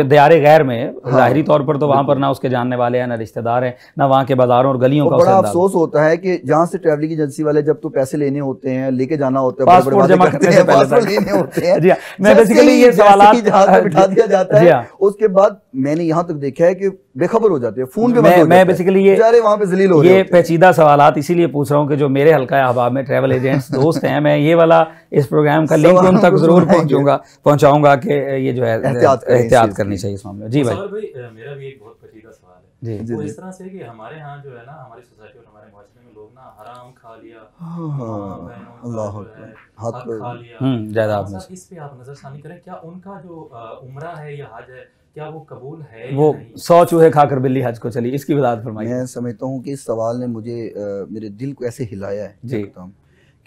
दियारे गैर में, जाहिरी तौर पर तो वहां पर ना उसके जानने वाले हैं, ना रिश्तेदार हैं, ना वहां के बाजारों और गलियों का। बड़ा अफसोस होता है कि जहां से ट्रैवलिंग एजेंसी वाले जब तो पैसे लेने होते हैं, लेके जाना होता है, पासपोर्ट जमा करने से पहले लेने होते हैं, जी मैं बेसिकली ये सवाल बिठा दिया जाता है, उसके बाद मैंने यहाँ तक देखा है कि बेखबर हो जाते हैं, फोन पे मैं बेसिकली ये वहाँ पे जलील हो ये पेचीदा सवालात इसीलिए पूछ रहा हूँ कि जो मेरे हल्का अहबाब में ट्रैवल एजेंट्स दोस्त हैं, मैं ये वाला इस प्रोग्राम का लिंक उन तक जरूर पहुंचाऊंगा कि ये जो है एहतियात करनी चाहिए इस मामले में। जी भाई, मेरा भी एक बहुत पेचीदा सवाल है। वो इस तरह से कि हमारे यहाँ जो है ना, हमारी सोसाइटी और हमारे माशरे में लोग ना हराम खा लिया, हक खा लिया, ज्यादा इस पे आप नजरसानी करें, क्या उनका जो उम्रा है या हज है क्या वो कबूल है? वो 100 चूहे खाकर बिल्ली हज को चली, इसकी वजाहत फरमाइए। मैं समझता हूँ कि इस सवाल ने मुझे मेरे दिल को ऐसे हिलाया है जी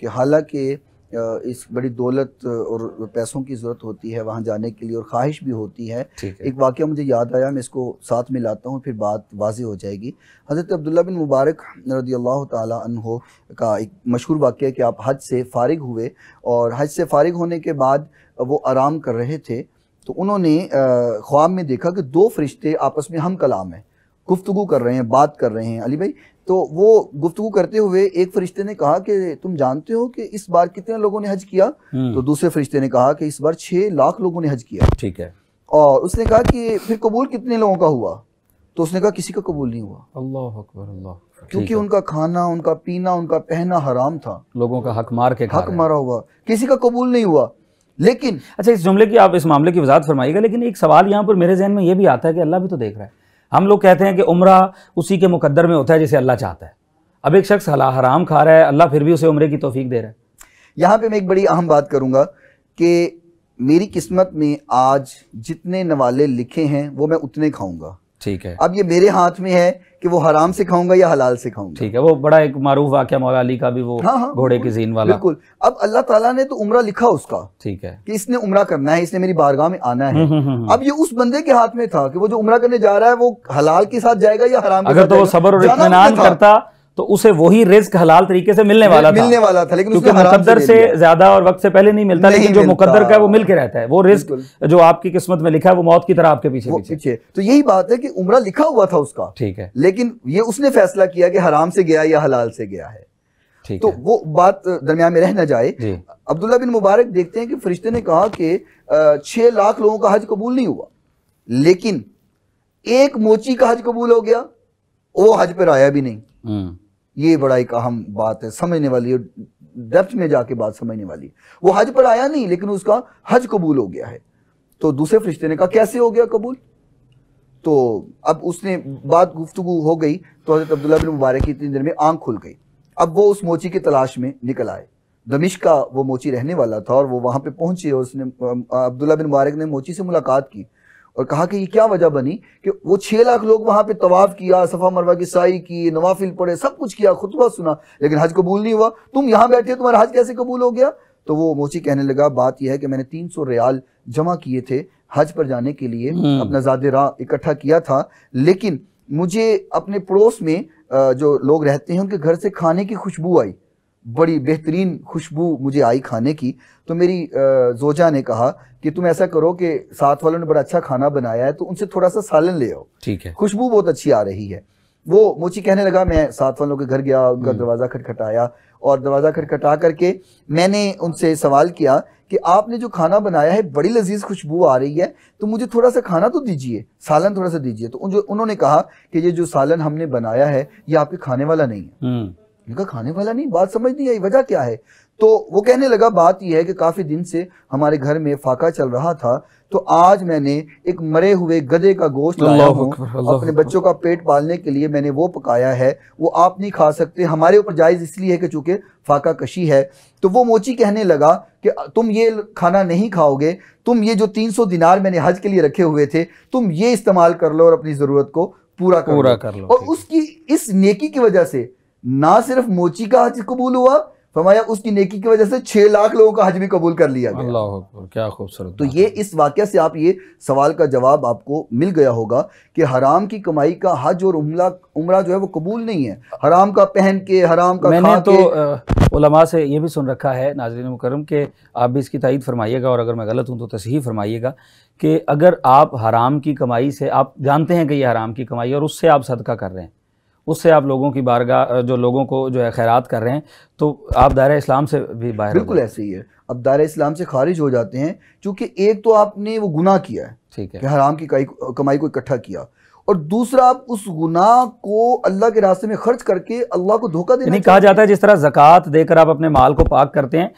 कि हालांकि इस बड़ी दौलत और पैसों की ज़रूरत होती है वहाँ जाने के लिए, और ख्वाहिश भी होती है। एक वाक़या मुझे याद आया, मैं इसको साथ में लाता हूँ, फिर बात वाज़ेह हो जाएगी। हज़रत अब्दुल्ला बिन मुबारक रज़ियल्लाहु ताला अन्हु का एक मशहूर वाक़या है कि आप हज से फ़ारिग हुए, और हज से फ़ारिग होने के बाद वो आराम कर रहे थे, तो उन्होंने ख्वाब में देखा कि 2 फरिश्ते आपस में हम कलाम हैं, गुफ्तगू कर रहे हैं, बात कर रहे हैं। अली भाई, तो वो गुफ्तगू करते हुए एक फरिश्ते ने कहा कि तुम जानते हो कि इस बार कितने लोगों ने हज किया? तो दूसरे फरिश्ते ने कहा कि इस बार 6 लाख लोगों ने हज किया। ठीक है। और उसने कहा कि फिर कबूल कितने लोगों का हुआ? तो उसने कहा किसी का कबूल नहीं हुआ। अल्लाह अकबर, अल्लाह, क्योंकि उनका खाना, उनका पीना, उनका पहना हराम था, लोगों का हक मार के खा हक रहे हैं। मारा हुआ, किसी का कबूल नहीं हुआ। लेकिन अच्छा, इस जुमले की आप इस मामले की वजाहत फरमाइएगा, लेकिन एक सवाल यहाँ पर मेरे जहन में ये भी आता है कि अल्लाह भी तो देख रहा है। हम लोग कहते हैं कि उम्रा उसी के मुकद्दर में होता है जिसे अल्लाह चाहता है। अब एक शख्स हराम खा रहा है, अल्लाह फिर भी उसे उम्रे की तौफीक दे रहा है। यहाँ पे मैं एक बड़ी अहम बात करूंगा कि मेरी किस्मत में आज जितने नवाले लिखे हैं वो मैं उतने खाऊंगा। ठीक है, अब ये मेरे हाथ में है कि वो हराम से खाऊंगा या हलाल से खाऊंगा। ठीक है, वो बड़ा एक मारूफ वाक़या मौला अली का भी, वो हाँ, घोड़े की जीन वाला। बिल्कुल। अब अल्लाह ताला ने तो उम्रा लिखा उसका, ठीक है, कि इसने उम्रा करना है, इसने मेरी बारगाह में आना है। अब ये उस बंदे के हाथ में था कि वो जो उम्रा करने जा रहा है वो हलाल के साथ जाएगा या हराम के अगर साथ तो वो जाएगा। सब्र और जाना इत्मीनान उसने था, करता तो उसे वही रिस्क हलाल तरीके से मिलने वाला था, लेकिन क्योंकि उसने हराम मुकद्दर ले से लिया। ज्यादा और वक्त से पहले नहीं मिलता, नहीं लेकिन जो मिलता। मुकद्दर का है वो मिल के रहता है। वो रिस्क बिल्कुल। जो आपकी किस्मत में लिखा है वो मौत की तरह आपके पीछे वो पीछे। पीछे तो यही बात है कि उम्रा लिखा हुआ था उसका, ठीक है, लेकिन ये उसने फैसला किया कि हराम से गया या हलाल से गया है। ठीक तो है, वो बात दरमियान में रह न जाए। जी। अब्दुल्ला बिन मुबारक देखते हैं कि फरिश्ते ने कहा कि 6 लाख लोगों का हज कबूल नहीं हुआ, लेकिन एक मोची का हज कबूल हो गया, वो हज पर आया भी नहीं। ये बड़ा एक अहम बात है, समझने वाली, डेप्थ में जाके बात समझने वाली। वो हज पर आया नहीं, लेकिन उसका हज कबूल हो गया है। तो दूसरे फरिश्ते ने कहा कैसे हो गया कबूल? तो अब उसने बात गुफ्तगू हो गई तो हज़रत अब्दुल्ला बिन मुबारक की 3 दिन में आंख खुल गई। अब वो उस मोची की तलाश में निकल आए। दमिश्क का वो मोची रहने वाला था और वो वहाँ पे पहुंचे और उसने अब्दुल्ला बिन मुबारक ने मोची से मुलाकात की और कहा कि ये क्या वजह बनी कि वो 6 लाख लोग वहाँ पे तवाफ किया, सफ़ा मरवा की साई की, नवाफिल पढ़े, सब कुछ किया, खुतबा सुना, लेकिन हज कबूल नहीं हुआ। तुम यहाँ बैठे, तुम्हारा हज कैसे कबूल हो गया? तो वो मोची कहने लगा बात यह है कि मैंने 300 रियाल जमा किए थे हज पर जाने के लिए, अपना ज़ादे राह इकट्ठा किया था, लेकिन मुझे अपने पड़ोस में जो लोग रहते हैं उनके घर से खाने की खुशबू आई, बड़ी बेहतरीन खुशबू मुझे आई खाने की। तो मेरी जोजा ने कहा कि तुम ऐसा करो कि साथ वालों ने बड़ा अच्छा खाना बनाया है तो उनसे थोड़ा सा सालन ले आओ, ठीक है, खुशबू बहुत अच्छी आ रही है। वो मोची कहने लगा मैं साथ वालों के घर गया, उनका दरवाज़ा खटखटाया और दरवाज़ा खटखटा करके मैंने उनसे सवाल किया कि आपने जो खाना बनाया है बड़ी लजीज खुशबू आ रही है, तो मुझे थोड़ा सा खाना तो दीजिए, सालन थोड़ा सा दीजिए। तो उन्होंने कहा कि ये जो सालन हमने बनाया है ये आपके खाने वाला नहीं है। उनका खाने वाला नहीं, बात समझ नहीं आई, वजह क्या है? तो वो कहने लगा बात यह है कि काफ़ी दिन से हमारे घर में फाका चल रहा था, तो आज मैंने एक मरे हुए गधे का गोश्त लाया हूँ, अपने बच्चों का पेट पालने के लिए मैंने वो पकाया है, वो आप नहीं खा सकते, हमारे ऊपर जायज़ इसलिए है कि चूँकि फाका कशी है। तो वो मोची कहने लगा कि तुम ये खाना नहीं खाओगे, तुम ये जो 300 दिनार मैंने हज के लिए रखे हुए थे तुम ये इस्तेमाल कर लो और अपनी ज़रूरत को पूरा कर लो। और उसकी इस नेकी की वजह से ना सिर्फ मोची का हज कबूल हुआ, फरमाया उसकी नेकी की वजह से 6 लाख लोगों का हज भी कबूल कर लिया गया। अल्लाह अकबर, क्या खूबसूरत। तो ये इस वाक़या से आप ये सवाल का जवाब आपको मिल गया होगा कि हराम की कमाई का हज और उम्रा जो है वो कबूल नहीं है। हराम का पहन के, हराम का मैंने खा तो उलमा से ये भी सुन रखा है, नाज़रीन मुकर्रम, कि आप भी इसकी तायीद फरमाइएगा और अगर मैं गलत हूँ तो तसहीह फरमाइएगा कि अगर आप हराम की कमाई से, आप जानते हैं कि ये हराम की कमाई और उससे आप सदका कर रहे हैं, उससे आप लोगों की बारगाह, जो लोगों को जो है खैरात कर रहे हैं, तो आप दायरा इस्लाम से भी बाहर। बिल्कुल ऐसे ही है, अब दायरा इस्लाम से खारिज हो जाते हैं, क्योंकि एक तो आपने वो गुनाह किया है, ठीक है, कि हराम की कमाई को इकट्ठा किया, और दूसरा आप उस गुनाह को अल्लाह के रास्ते में खर्च करके अल्लाह को धोखा देना। नहीं, कहा जाता है जिस तरह ज़कात देकर आप अपने माल को पाक करते हैं,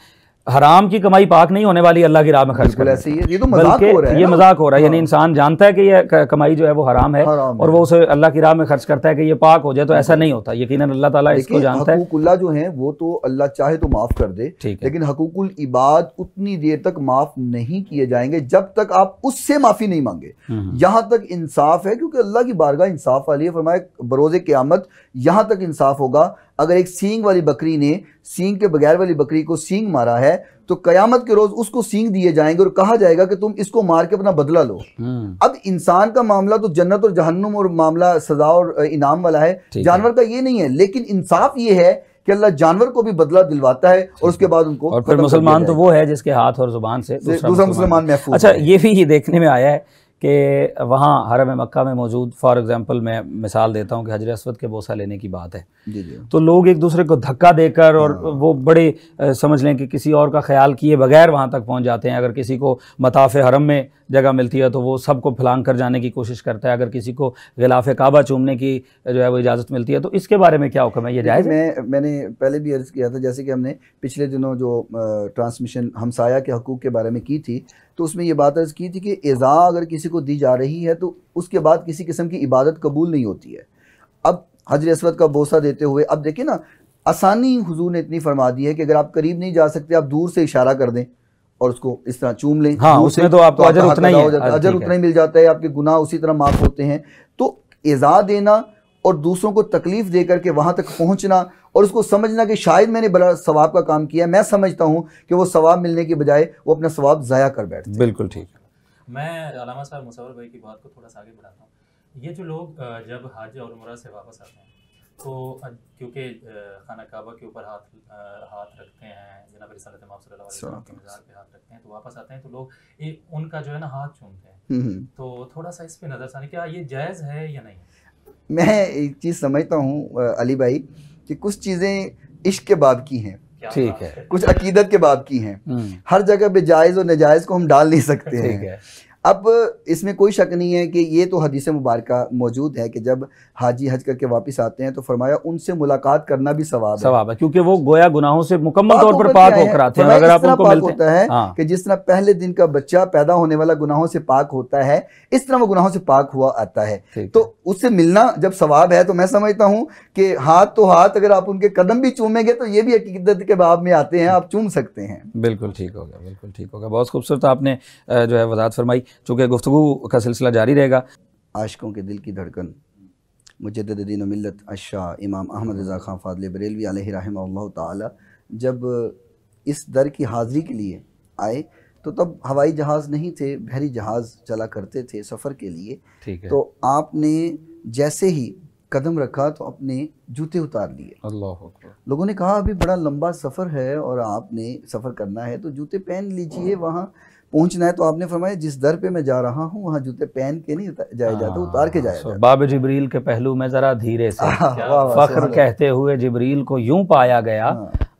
हराम की कमाई पाक नहीं होने वाली, अल्लाह की राह में खर्च कर। ऐसे ही है, ये तो मजाक हो रहा है, ये मजाक हो रहा है, यानी इंसान जानता है कि ये कमाई जो है वो हराम है और वो उसे अल्लाह की राह में खर्च करता है कि ये पाक हो जाए, तो ऐसा नहीं होता। यकीनन अल्लाह ताला इसको जानता है। हकूकुल्लाह जो है वो तो अल्लाह चाहे तो माफ कर दे, लेकिन हकूकुल इबाद उतनी देर तक माफ नहीं किए जाएंगे जब तक आप उससे माफी नहीं मांगे। यहाँ तक इंसाफ है, क्योंकि अल्लाह की बारगाह इंसाफ वाली है। फरमाया बरोज़े क़यामत यहाँ तक इंसाफ होगा, अगर एक सींग वाली बकरी ने सींग के बगैर वाली बकरी को सींग मारा है तो कयामत के रोज उसको सींग दिए जाएंगे और कहा जाएगा कि तुम इसको मार के अपना बदला लो। अब इंसान का मामला तो जन्नत और जहन्नुम और मामला सजा और इनाम वाला है, जानवर का ये नहीं है। लेकिन इंसाफ ये है कि अल्लाह जानवर को भी बदला दिलवाता है और उसके बाद उनको, और फिर मुसलमान तो वो है जिसके हाथ और जुबान से दूसरा मुसलमान महफूज। अच्छा, ये भी ये देखने में आया है कि वहाँ हरम मक्का में मौजूद, फॉर एग्जांपल मैं मिसाल देता हूँ कि हजर अस्वद के बोसा लेने की बात है, जी जी। तो लोग एक दूसरे को धक्का देकर और वो बड़े समझ लें कि किसी और का ख्याल किए बगैर वहाँ तक पहुँच जाते हैं। अगर किसी को मताफ़ हरम में जगह मिलती है तो वो सबको फलांग कर जाने की कोशिश करता है, अगर किसी को गिलाफ काबा चूमने की जो है वो इजाज़त मिलती है। तो इसके बारे में क्या हुक्म है, ये जायज़ है? मैंने पहले भी अर्ज़ किया था, जैसे कि हमने पिछले दिनों जो ट्रांसमिशन हमसाया के हकूक़ के बारे में की थी, तो उसमें ये बात अर्ज़ की थी कि इज़ा अगर किसी को दी जा रही है तो उसके बाद किसी किस्म की इबादत कबूल नहीं होती है। अब हजर अस्वद का बोसा देते हुए, अब देखिए ना, आसानी हुजूर ने इतनी फरमा दी है कि अगर आप करीब नहीं जा सकते, आप दूर से इशारा कर दें और उसको इस तरह चूम लें। हाँ, उसमें तो आपको अजर उतना ही है, अजर उतना ही मिल जाता है, आपके गुनाह उसी तरह माफ़ होते हैं। तो इज़ा देना और दूसरों को तकलीफ़ दे करके वहाँ तक पहुँचना और उसको समझना कि शायद मैंने बड़ा सवाब का काम किया, मैं समझता हूँ कि वो सवाब मिलने के बजाय वो अपना सवाब ज़ाया कर बैठते हैं। बिल्कुल ठीक है। मैं अलामा साहब मुसव्वर भाई की बात को थोड़ा सा आगे बढ़ाता हूँ। ये जो लोग जब हज और उम्रा से वापस आते हैं तो क्योंकि खाना काबा के ऊपर हाथ रखते हैं, जनाब रिसालत इमाम सल्लल्लाहु अलैहि वसल्लम के मज़ार पे हाथ रखते हैं, तो वापस आते हैं तो लोग उनका जो है ना हाथ चूमते हैं। तो थोड़ा सा इस पे नज़र सानी, क्या ये जायज़ है या नहीं? मैं एक चीज़ समझता हूँ अली भाई कि कुछ चीज़ें इश्क के बाब की हैं, ठीक है, कुछ अकीदत के बाब की हैं। हर जगह पे जायज़ और नाजायज़ को हम डाल नहीं सकते हैं। ठीक है। अब इसमें कोई शक नहीं है कि ये तो हदीस मुबारका मौजूद है कि जब हाजी हज करके वापस आते हैं तो फरमाया उनसे मुलाकात करना भी सवाब है, क्योंकि वो गोया गुनाहों से मुकम्मल तौर पर पाक होकर आते हैं। अगर आप उनको मिलते होता है कि जिस तरह पहले दिन का बच्चा पैदा होने वाला गुनाहों से पाक होता है, इस तरह वो गुनाहों से पाक हुआ आता है। तो उससे मिलना जब सवाब है तो मैं समझता हूँ कि हाथ तो हाथ, अगर आप उनके कदम भी चूमेंगे तो ये भी अकीदत के बाब में आते हैं, आप चूम सकते हैं। बिल्कुल ठीक हो गया, बिल्कुल ठीक हो गया। बहुत खूबसूरत आपने जो है वजाहत फरमाई। चूँकि गुफ्तगू का सिलसिला जारी रहेगा। आशिकों के दिल की धड़कन मुजद्दिद दीन व मिल्लत अशाह इमाम अहमद रज़ा खां फ़ाज़िल बरेलवी अलैहि रहमतुल्लाह ताला जब इस दर की हाज़िरी के लिए आए तो तब हवाई जहाज़ नहीं थे, बहरी जहाज़ चला करते थे सफ़र के लिए। ठीक है। तो आपने जैसे ही कदम रखा तो अपने जूते उतार लिए। अल्लाह अकबर। लोगों ने कहा अभी बड़ा लंबा सफ़र है और आपने सफ़र करना है तो जूते पहन लीजिए, वहाँ पहुंचना है। तो आपने फरमाया जिस दर पे मैं जा रहा हूँ वहाँ जूते पहन के नहीं जाया जाता, उतार के जाया जाता। बाब जिब्रील के पहलू में ज़रा धीरे से फ़ख्र कहते हुए जिब्रील को यूं पाया गया,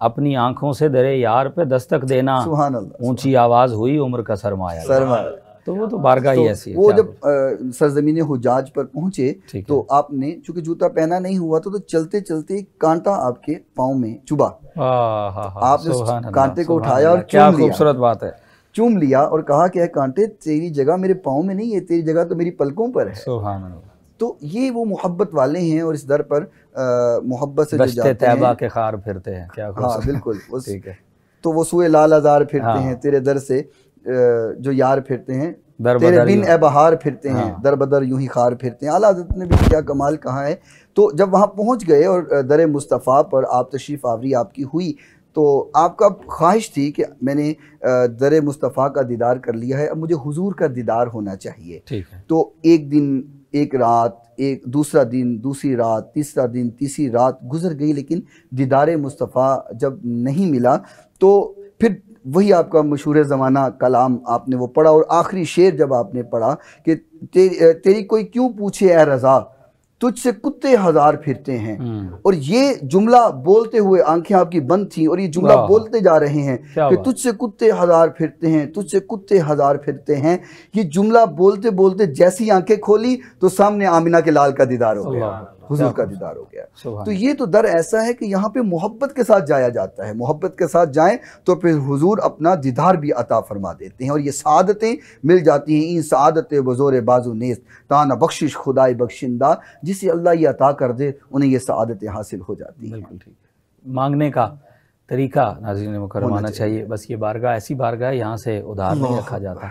अपनी आंखों से दरे यार पे दस्तक देना, सुभान अल्लाह, ऊंची आवाज़ हुई उम्र का सरमाया। तो वो तो बारगाह ही ऐसी है। वो जब सरजमीन हुजाज पर पहुंचे तो आपने चूंकि जूता पहना नहीं हुआ तो चलते चलते कांटा आपके पाँव में चुभा। आपने कांटे को उठाया और क्या खूबसूरत बात है, चूम लिया और कहा कि कांटे तेरी जगह मेरे पाँव में नहीं है, तेरी जगह तो मेरी पलकों पर है। सुभान अल्लाह। तो ये वो मोहब्बत वाले हैं और इस दर पर मोहब्बत से जो जाते तैबा हैं के खार फिरते हैं। क्या हाँ बिल्कुल ठीक है। तो वो सुए लाल आज़ार फिरते हैं तेरे दर से जो यार फिरते हैं, तेरे बिन ए बहार फिरते हैं, दर बदर यूं ही खार फिरते हैं। आला हज़रत ने भी क्या कमाल कहा है। तो जब वहाँ पहुँच गए और दर मुस्तफ़ा पर आप तशरीफ़ आवरी आपकी हुई तो आपका ख्वाहिश थी कि मैंने दर मुस्तफ़ा का दीदार कर लिया है, अब मुझे हुजूर का दीदार होना चाहिए। ठीक है। तो एक दिन, एक रात, एक दूसरा दिन, दूसरी रात, तीसरा दिन, तीसरी रात गुजर गई, लेकिन दीदार मुस्तफ़ा जब नहीं मिला तो फिर वही आपका मशहूर ज़माना कलाम आपने वो पढ़ा और आखिरी शेर जब आपने पढ़ा कि तेरी कोई क्यों पूछे ए रज़ा, तुझसे कुत्ते हजार फिरते हैं। और ये जुमला बोलते हुए आंखें आपकी बंद थी और ये जुमला बोलते जा रहे हैं कि तुझसे कुत्ते हजार फिरते हैं, तुझसे कुत्ते हजार फिरते हैं। ये जुमला बोलते बोलते जैसी आंखें खोली तो सामने आमिना के लाल का दीदार हो गया, हुजूर का दीदार हो गया। तो ये तो दर ऐसा है कि यहाँ पे मोहब्बत के साथ जाया जाता है, मोहब्बत के साथ जाएं तो फिर हुजूर अपना दीदार भी अता फरमा देते हैं और ये सादतें मिल जाती हैं। इन सादत बज़ोर बाजू नेस्त ताना बख्शिश खुदाई बख्शिंदा, जिसे अल्लाह ये अता कर दे उन्हें ये सादतें हासिल हो जाती हैं। बिल्कुल ठीक है। मांगने का तरीका नाज़रीन मुकर्रम आना चाहिए। बस ये बारगाह ऐसी बारगाह है, यहाँ से उधार नहीं रखा जाता।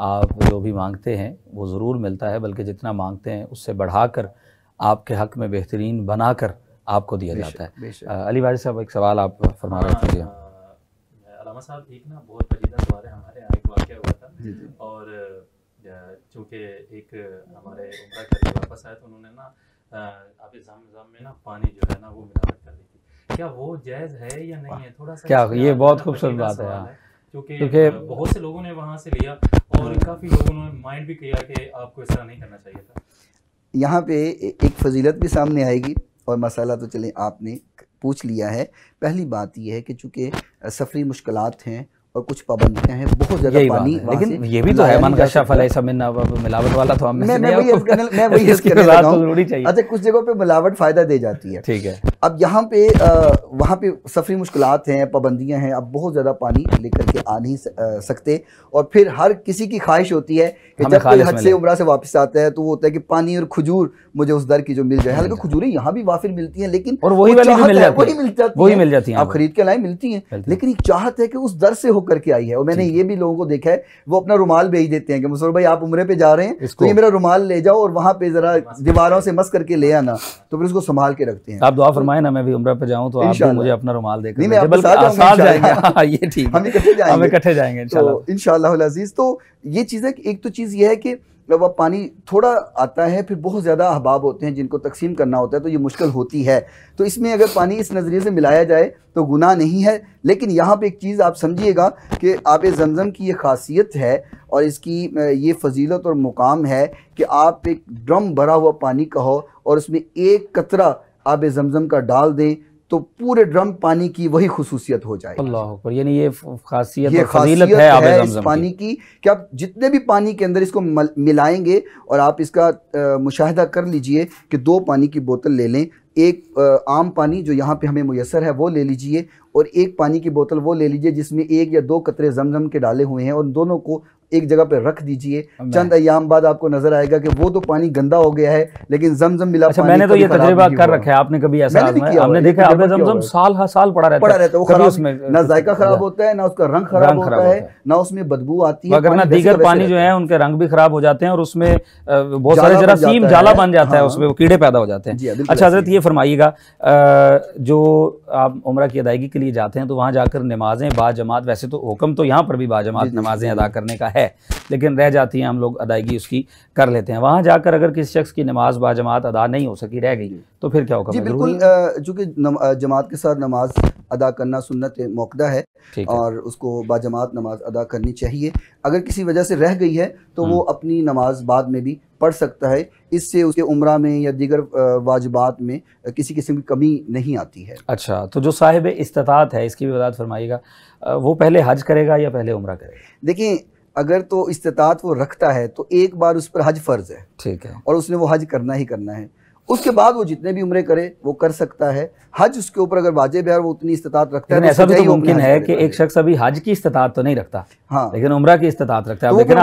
आप जो भी मांगते हैं वो ज़रूर मिलता है, बल्कि जितना मांगते हैं उससे बढ़ाकर आपके हक़ में बेहतरीन बनाकर आपको दिया जाता है। अली वाजिद साहब एक सवाल आप फरमा रहे थे। अलामा साहब, एक ना बहुत पजीदा सवाल है, हमारे यहाँ एक वाक़या हुआ था और चूँकि एक हमारे उम्रा करके वापस आए तो उन्होंने ना अभी ज़म में ना पानी जो है ना वो मिलावट कर दी थी। क्या वो जायज़ है या नहीं है? थोड़ा सा क्या ये बहुत खूबसूरत बात है। क्योंकि बहुत से लोगों ने वहाँ से लिया और काफ़ी लोगों ने माइंड भी किया कि आपको ऐसा नहीं करना चाहिए था। यहाँ पे एक फजीलत भी सामने आएगी और मसाला तो चले आपने पूछ लिया है। पहली बात यह है कि चूँकि सफरी मुश्किलात हैं और कुछ पाबंदियां हैं, बहुत ज़्यादा पानी, लेकिन ये भी तो है मन का शफ अलैहि मिन्ना, मिलावट वाला तो हम मैं वही करने लगा हूं। जरूरी चाहिए। अच्छा, कुछ जगहों पे मिलावट फ़ायदा दे जाती है, ठीक है। अब यहाँ पे वहाँ पे सफरी मुश्किलात हैं, पाबंदियां हैं, आप बहुत ज़्यादा पानी लेकर के आ नहीं सकते। और फिर हर किसी की ख्वाहिश होती है कि जब कोई हज से उम्रा से वापस आता है तो वो होता है कि पानी और खजूर मुझे उस दर की जो मिल जाए। हालांकि खजूरें यहाँ भी वाफिर मिलती हैं, लेकिन वही मिल जाती है, आप खरीद के लाए मिलती हैं, लेकिन एक चाहत है कि उस दर से करके आई है। और मैंने ये भी लोगों को देखा है, वो अपना रुमाल भेज देते हैं कि मुसर भाई आप उम्रे पे जा रहे हैं तो ये मेरा रुमाल ले जाओ और वहां पे जरा दीवारों से मस करके ले आना, तो फिर उसको संभाल के रखते हैं। आप दुआ फरमाए ना, मैं भी उम्रे पे जाऊं तो आप भी मुझे अपना रुमाल देकर नहीं, मैं आपके साथ जाएंगे। ये ठीक है, हम इकट्ठे जाएंगे इंशाअल्लाह अज़ीज़। तो ये चीज़ है कि एक तो चीज़ ये है कि वह पानी थोड़ा आता है, फिर बहुत ज़्यादा अहबाब होते हैं जिनको तकसीम करना होता है, तो ये मुश्किल होती है। तो इसमें अगर पानी इस नज़रिए से मिलाया जाए तो गुनाह नहीं है। लेकिन यहाँ पे एक चीज़ आप समझिएगा कि आब ज़मज़म की ये खासियत है और इसकी ये फजीलत और मुकाम है कि आप एक ड्रम भरा हुआ पानी का हो और उसमें एक कतरा आब ज़मज़म का डाल दें तो पूरे ड्रम पानी की वही खुसूसियत हो जाए। अल्लाह अकबर, यानी ये खासियत और फजीलत है आब ज़मज़म पानी की कि आप जितने भी पानी के अंदर इसको मिलाएंगे, और आप इसका मुशाहिदा कर लीजिए कि 2 पानी की बोतल ले लें, एक आम पानी जो यहाँ पे हमें मुयस्सर है वो ले लीजिए और एक पानी की बोतल वो ले लीजिए जिसमें 1 या 2 कतरे ज़मज़म के डाले हुए हैं, और दोनों को एक जगह पे रख दीजिए। चंद अय्याम बाद आपको नजर आएगा कि वो तो पानी गंदा हो गया है, लेकिन ज़मज़म मिला पानी। मैंने तो ये तजुर्बा कर रखा है, आपने कभी ऐसा आपने देखा? आब ज़मज़म साल हर साल पड़ा रहता है, वो खराब उसमें ना जायका खराब होता है, ना उसका रंग खराब होता है, ना उसमें बदबू आती है, वगरना दीगर पानी जो है उनके रंग भी खराब हो जाते हैं और उसमें बहुत सारे जरासीम जाला बन जाता है, उसमें कीड़े पैदा हो जाते हैं। अच्छा हज़रत, ये फरमाइएगा, जो आप उम्रा की अदायगी के लिए जाते हैं तो वहाँ जाकर नमाजें बाजमात, वैसे तो हुक्म तो यहाँ पर भी बाजमात नमाजें अदा करने का है, लेकिन रह जाती हैं, हम लोग अदायगी उसकी कर लेते हैं। वहाँ जाकर अगर किसी शख्स की नमाज बाजमात अदा नहीं हो सकी, रह गई, तो फिर क्या होगा? जी बिल्कुल, चूँकि जमात के साथ नमाज अदा करना सुन्नत मौक़दा है और उसको बाजमात नमाज अदा करनी चाहिए। अगर किसी वजह से रह गई है तो वो अपनी नमाज बाद में भी पढ़ सकता है, इससे उसके उम्रा में या दीगर वाजिबात में किसी किस्म की कमी नहीं आती है। अच्छा, तो जो साहिब इस्तिताअत है, इसकी भी वज़ाहत फरमाइएगा, वो पहले हज करेगा या पहले उम्रा करेगा? देखिए, अगर तो इस्तिताअत वो रखता है तो एक बार उस पर हज फ़र्ज़ है, ठीक है, और उसने वो हज करना ही करना है। उसके बाद वो जितने भी उम्रे करे वो कर सकता है। हज उसके ऊपर अगर वाजिब है और वो उतनी इस्तिताअत रखता है, तो ऐसा भी तो मुमकिन है कि एक शख्स अभी हज की इस्तिताअत तो नहीं रखता, हाँ, लेकिन उम्रा की इस्तिताअत रखता है, तो लेकिन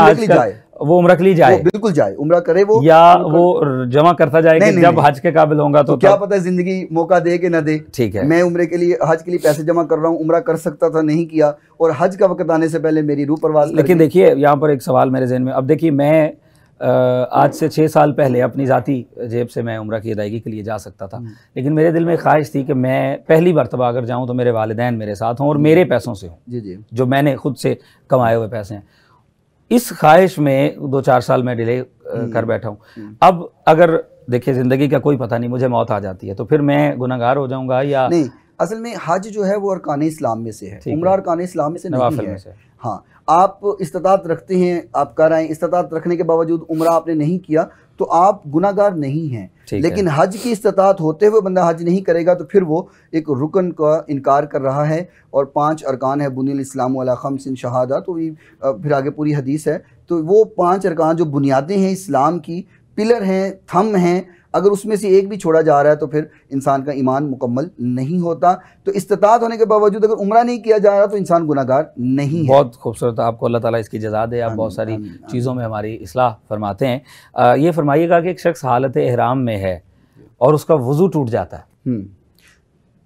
वो उम्रा के लिए जाए, बिल्कुल जाए, उम्रा करे वो, या वो जमा करता जाएगा जब हज के काबिल होगा तो क्या पता है जिंदगी मौका दे कि ना दे। ठीक है, मैं उम्रे के लिए, हज के लिए पैसे जमा कर रहा हूँ, उम्रा कर सकता था, नहीं किया, और हज का वक्त आने से पहले मेरी रूह परवाज़। लेकिन देखिए, यहाँ पर एक सवाल मेरे ज़हन में, अब देखिए, मैं आज से 6 साल पहले अपनी ज़ाती जेब से मैं उम्रा की अदायगी के लिए जा सकता था, लेकिन मेरे दिल में ख्वाहिश थी कि मैं पहली मरतबा अगर जाऊँ तो मेरे वालिदैन मेरे साथ हों और मेरे पैसों से हों, जी, जो मैंने खुद से कमाए हुए पैसे हैं। इस ख्वाहिश में 2-4 साल में डिले कर बैठा हूँ। अब अगर देखिए, ज़िंदगी का कोई पता नहीं, मुझे मौत आ जाती है तो फिर मैं गुनहगार हो जाऊँगा या नहीं? असल में हज जो है वो अरकान इस्लाम में से है, उम्रा अरकान इस्लाम में से नहीं है। हाँ, आप इस्तिताअत रखते हैं, आप कर आए, इस्तिताअत रखने के बावजूद उम्रा आपने नहीं किया तो आप गुनाहगार नहीं हैं। लेकिन हज की इस्तिताअत होते हुए बंदा हज नहीं करेगा तो फिर वो एक रुकन का इनकार कर रहा है, और 5 अरकान है, बुनियल इस्लाम अला खम्सिन शहादा, तो फिर आगे पूरी हदीस है। तो वो 5 अरकान जो बुनियादें हैं इस्लाम की, पिलर हैं, थंब हैं, अगर उसमें से एक भी छोड़ा जा रहा है तो फिर इंसान का ईमान मुकम्मल नहीं होता। तो इस्तिताअत होने के बावजूद अगर उम्रा नहीं किया जा रहा तो इंसान गुनाहगार नहीं है। बहुत खूबसूरत, आपको अल्लाह ताला इसकी जज़ा दे, आप बहुत सारी चीज़ों में हमारी इस्लाह फरमाते हैं। ये फरमाइएगा कि एक शख्स हालत एहराम में है और उसका वज़ू टूट जाता है,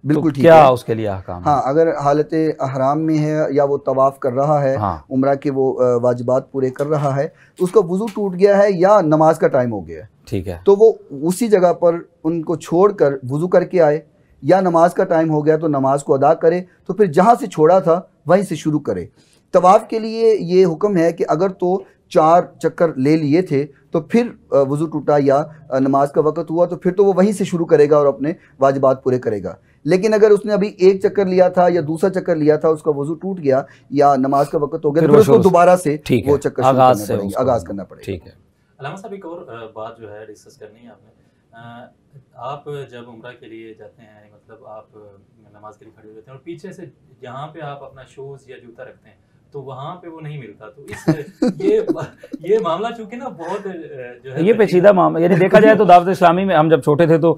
बिल्कुल तो क्या उसके लिए अहकाम? हाँ, अगर हालत अहराम में है या वो तवाफ़ कर रहा है, उम्रा के वो वाजिबात पूरे कर रहा है, तो उसका वज़ू टूट गया है या नमाज का टाइम हो गया है, ठीक है, तो वो उसी जगह पर उनको छोड़कर वज़ू करके आए, या नमाज का टाइम हो गया तो नमाज को अदा करे, तो फिर जहाँ से छोड़ा था वहीं से शुरू करे। तवाफ़ के लिए ये हुक्म है कि अगर तो 4 चक्कर ले लिए थे तो फिर वज़ू टूटा या नमाज का वक़्त हुआ तो फिर तो वो वहीं से शुरू करेगा और अपने वाजिबात पूरे करेगा। लेकिन अगर उसने अभी 1 चक्कर लिया था या दूसरा चक्कर लिया था, उसका वज़ू टूट गया या नमाज का वक़्त हो गया, फिर उसको दोबारा से वो चक्कर आगाज़ करना पड़ेगा। ठीक है। अल्लामा साहब, एक और बात जो है डिस्कस करनी है आपने, आप जब उम्रा के लिए जाते हैं, मतलब आप नमाज के लिए खड़े होते हैं और पीछे से जहाँ पे आप अपना शूज़ या जूता रखते हैं तो वहाँ पे वो नहीं मिलता, तो इस ये मामला चूंकि ना बहुत जो है ये पेचीदा मामला, यानी देखा जाए तो दावत इस्लामी में हम जब छोटे थे तो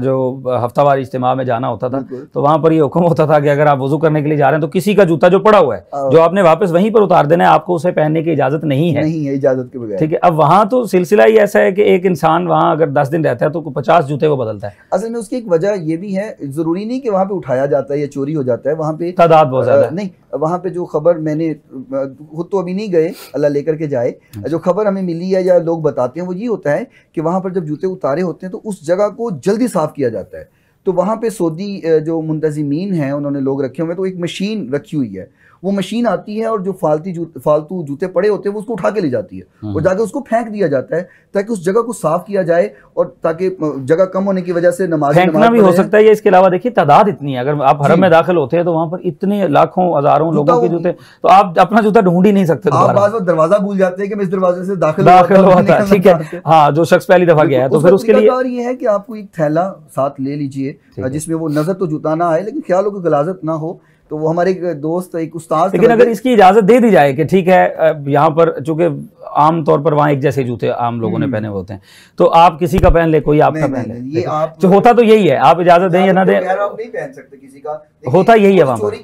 जो हफ्तावार इज्तिमा में जाना होता था तो वहाँ पर ये हुक्म होता था कि अगर आप वजू करने के लिए जा रहे हैं तो किसी का जूता जो पड़ा हुआ है जो आपने वापस वहीं पर उतार देना है, आपको उसे पहनने की इजाजत नहीं है इजाजत के बगैर। ठीक है। अब वहाँ तो सिलसिला ही ऐसा है कि एक इंसान वहाँ अगर 10 दिन रहता है तो 50 जूते वो बदलता है। असल में उसकी एक वजह ये भी है, जरूरी नहीं कि वहाँ पे उठाया जाता है या चोरी हो जाता है, वहाँ पे तादाद बहुत ज्यादा नहीं। वहाँ पे जो खबर मैंने खुद तो अभी नहीं गए, अल्लाह लेकर के जाए, जो खबर हमें मिली है या लोग बताते हैं वो ये होता है कि वहाँ पर जब जूते उतारे होते हैं तो उस जगह को जल्दी साफ किया जाता है। तो वहाँ पे सऊदी जो मुंतजिमीन हैं उन्होंने लोग रखे हुए हैं, तो एक मशीन रखी हुई है, वो मशीन आती है और जो फालतू जूते पड़े होते हैं वो उसको उठा के ले जाती है और जाके उसको फेंक दिया जाता है ताकि उस जगह को साफ किया जाए और ताकि जगह कम होने की वजह से नमाज फेंकना भी हो सकता है। या इसके अलावा देखिए तादाद इतनी है, अगर आप हरम में दाखिल होते हैं तो वहाँ पर इतने लाखों हजारों लोगों के जूते, तो आप अपना जूता ढूंढ ही नहीं सकते। आप बार बार दरवाजा भूल जाते हैं कि मैं इस दरवाजे से दाखिल हुआ था, ठीक है, हाँ, जो शख्स पहली दफा गया है तो फिर उसके लिए ये है कि आपको एक थैला साथ ले लीजिए जिसमें वो नजर तो जूता ना आए लेकिन ख्याल हो कि गलाजत ना हो। तो वो हमारे एक दोस्त, एक उस्ताद, लेकिन अगर इसकी इजाजत दे दी जाए कि ठीक है यहाँ पर चूंकि आम तौर पर वहाँ एक जैसे जूते आम लोगों ने पहने होते हैं तो आप किसी का पहन ले, कोई आपका पहन ले, ये आप जो होता तो यही है, आप इजाजत दें या ना दें, आप नहीं पहन सकते किसी का, होता यही है वहाँ पर,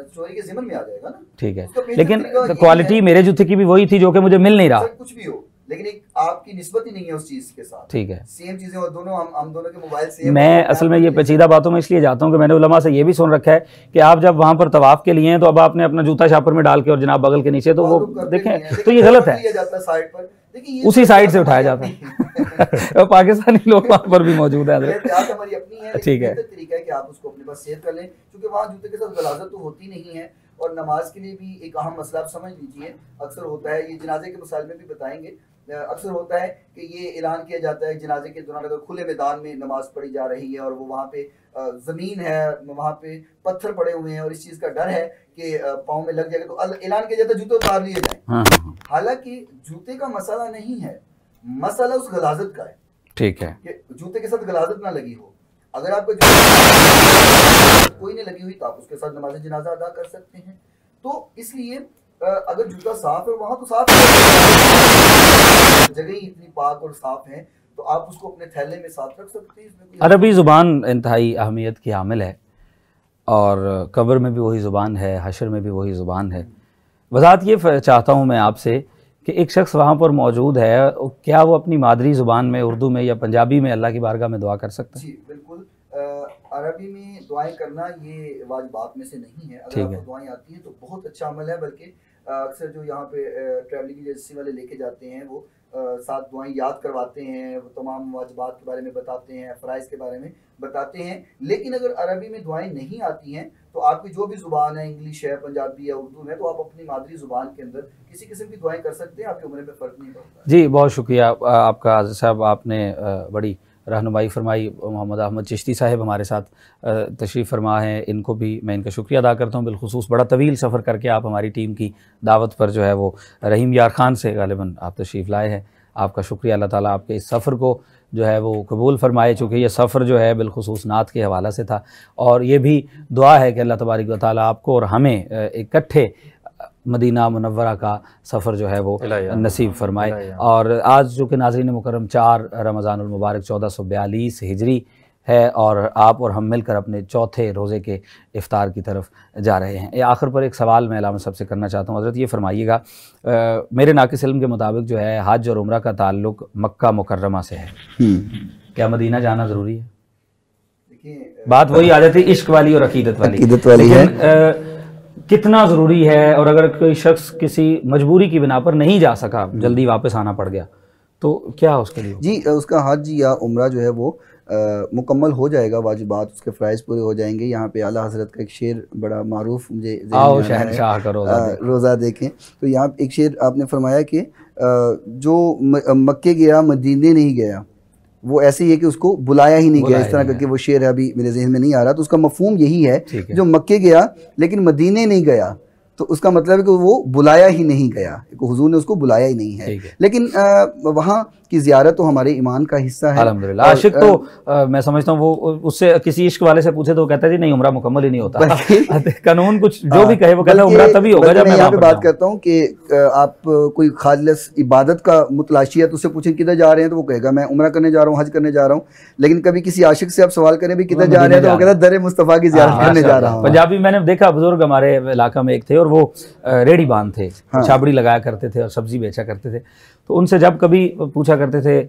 चोरी के ज़िम्मन में आ जाएगा ना। ठीक है, लेकिन क्वालिटी मेरे जूते की भी वही थी जो कि मुझे मिल नहीं रहा, कुछ भी हो लेकिन एक आपकी निस्बत ही नहीं है उस चीज के साथ। ठीक है, सेम चीजें और दोनों हम दोनों के मोबाइल सेम। मैं असल में ये पेचीदा बातों में इसलिए जाता हूँ कि मैंने उलमा से ये भी सुन रखा है कि आप जब वहाँ पर तवाफ के लिए हैं तो अब आपने अपना जूता शापर में डाल के और जनाब बगल के नीचे, तो वो देखें तो ये गलत है, उसी साइड से उठाया जाता है। पाकिस्तानी लोग वहाँ पर भी मौजूद है, ठीक है, तरीका है कि आप उसको अपने पास सेव कर लें क्योंकि वहाँ जूते के साथ गलाजत तो होती नहीं है। और नमाज के लिए भी एक अहम मसला आप समझ लीजिए, अक्सर होता है, ये जनाजे के मसाइल में भी बताएंगे, अक्सर होता है कि ये ऐलान किया जाता है जनाजे के दौरान अगर खुले मैदान में नमाज पढ़ी जा रही है और वो वहाँ पे ज़मीन है, वहाँ पे पत्थर पड़े हुए हैं और इस चीज़ का डर है कि पाँव में लग जाएगा, तो ऐलान किया जाता है जूते उतार लिए जाएं। हालांकि जूते का मसला नहीं है, मसला उस गलाजत का है, ठीक है, कि जूते के साथ गलाजत ना लगी हो। अगर आपको कोई नहीं लगी हुई तो आप उसके साथ नमाज जनाजा अदा कर सकते हैं। तो इसलिए अगर जूता साफ है, वहाँ तो साफ जगह ही इतनी पाक और साफ है तो आप उसको अपने थैले में साथ रख सकते हैं। अरबी ज़ुबान इंतहाई अहमियत की हामिल है और कब्र में भी वही ज़ुबान है, हशर में भी वही ज़ुबान है। वज़ाहत ये चाहता हूँ मैं आपसे कि एक शख्स वहाँ पर मौजूद है, क्या वो अपनी मादरी ज़ुबान में, उर्दू में या पंजाबी में अल्लाह की बारगाह में दुआ कर सकता है? जी बिल्कुल, अरबी में दुआएं करना ये वाजिबात में से नहीं है। अगर आपको दुआएं आती हैं तो बहुत अच्छा अमल है, बल्कि अक्सर जो यहाँ पे ट्रैवलिंग एजेंसी वाले लेके जाते हैं वो साथ दुआएं याद करवाते हैं, वो तमाम वाजिबात के बारे में बताते हैं, फ़राइज़ के बारे में बताते हैं। लेकिन अगर अरबी में दुआएं नहीं आती हैं तो आपकी जो भी ज़ुबान है, इंग्लिश है, पंजाबी है, उर्दू है, तो आप अपनी मादरी ज़ुबान के अंदर किसी किस्म की दुआएं कर सकते हैं, आपकी उम्र में फ़र्क नहीं पड़ता। जी बहुत शुक्रिया आपका आज़िज़ साहब, आपने बड़ी रहनुमाई फरमाई। मोहम्मद अहमद चिश्ती साहब हमारे साथ तशरीफ़ फरमा हैं, इनको भी मैं इनका शुक्रिया अदा करता हूँ। बिलखुसूस बड़ा तवील सफ़र करके आप हमारी टीम की दावत पर जो है वो रहीम यार ख़ान से गालिबन आप तशरीफ़ लाए हैं, आपका शुक्रिया। अल्लाह ताला आपके इस सफ़र को जो है वो कबूल फ़रमाए, चूँकि ये सफ़र जो है बिलखुसूस नात के हवाला से था और ये भी दुआ है कि अल्लाह तबारक व तआला आपको और हमें इकट्ठे मदीना मुनव्वरा का सफ़र जो है वो नसीब फरमाए। और आज जो कि नाज़रीन मुकर्रम 4 रमज़ानुल मुबारक 1442 हिजरी है और आप और हम मिलकर अपने चौथे रोज़े के इफ्तार की तरफ जा रहे हैं। आखिर पर एक सवाल मैं अल्लामा सबसे करना चाहता हूँ, हज़रत ये फरमाइएगा, मेरे नाक़िस इल्म के मुताबिक जो है हज और उम्रा का ताल्लुक़ मक्का मुकर्रमा से है, क्या मदीना जाना ज़रूरी है? बात वही आ जाती है इश्क वाली और अकीदत वाली है, कितना ज़रूरी है? और अगर कोई शख्स किसी मजबूरी की बिना पर नहीं जा सका, जल्दी वापस आना पड़ गया, तो क्या उसके लिए? जी उसका हज या उम्रा जो है वो मुकम्मल हो जाएगा, वाजिबात उसके फ़राइज़ पूरे हो जाएंगे। यहाँ पे आला हज़रत का एक शेर बड़ा मारूफ मुझे आओ शहनशाह का रोज़ा देखें। तो यहाँ एक शेर आपने फरमाया कि जो मक्के गया मदीने नहीं गया, वो ऐसे ही है कि उसको बुलाया ही नहीं गया, इस तरह करके वो शेर है, अभी मेरे जहन में नहीं आ रहा। तो उसका मफहूम यही है, जो मक्के गया लेकिन मदीने नहीं गया, तो उसका मतलब है कि वो बुलाया ही नहीं गया, हुजूर ने उसको बुलाया ही नहीं है। लेकिन वहाँ की ज़ियारत तो हमारे ईमान का हिस्सा है। अल्हम्दुलिल्लाह। आशिक तो मैं समझता हूँ वो उससे किसी इश्क वाले से पूछे तो कहता है जी नहीं, उम्रा मुकम्मल ही नहीं होता। कानून कुछ जो भी कहे वो कहता है उम्रा तभी होगा जब मैं यहाँ पे बात करता हूँ कि आप कोई खालिस इबादत का मुतलाशी है तो उससे पूछें किधर जा रहे हैं, तो वो कहेगा मैं उम्रा करने जा रहा हूँ, हज करने जा रहा हूँ। लेकिन कभी किसी आशिक से आप सवाल करें भी किधर जा रहे हैं, तो वो कहता है दर मुस्तफ़ा की ज़ियारत करने जा रहा हूँ। पंजाबी मैंने देखा, बुजुर्ग हमारे इलाका में एक थे और वो रेडी बांध थे, छाबड़ी लगाया करते थे और सब्जी बेचा करते थे। तो उनसे जब कभी पूछा करते थे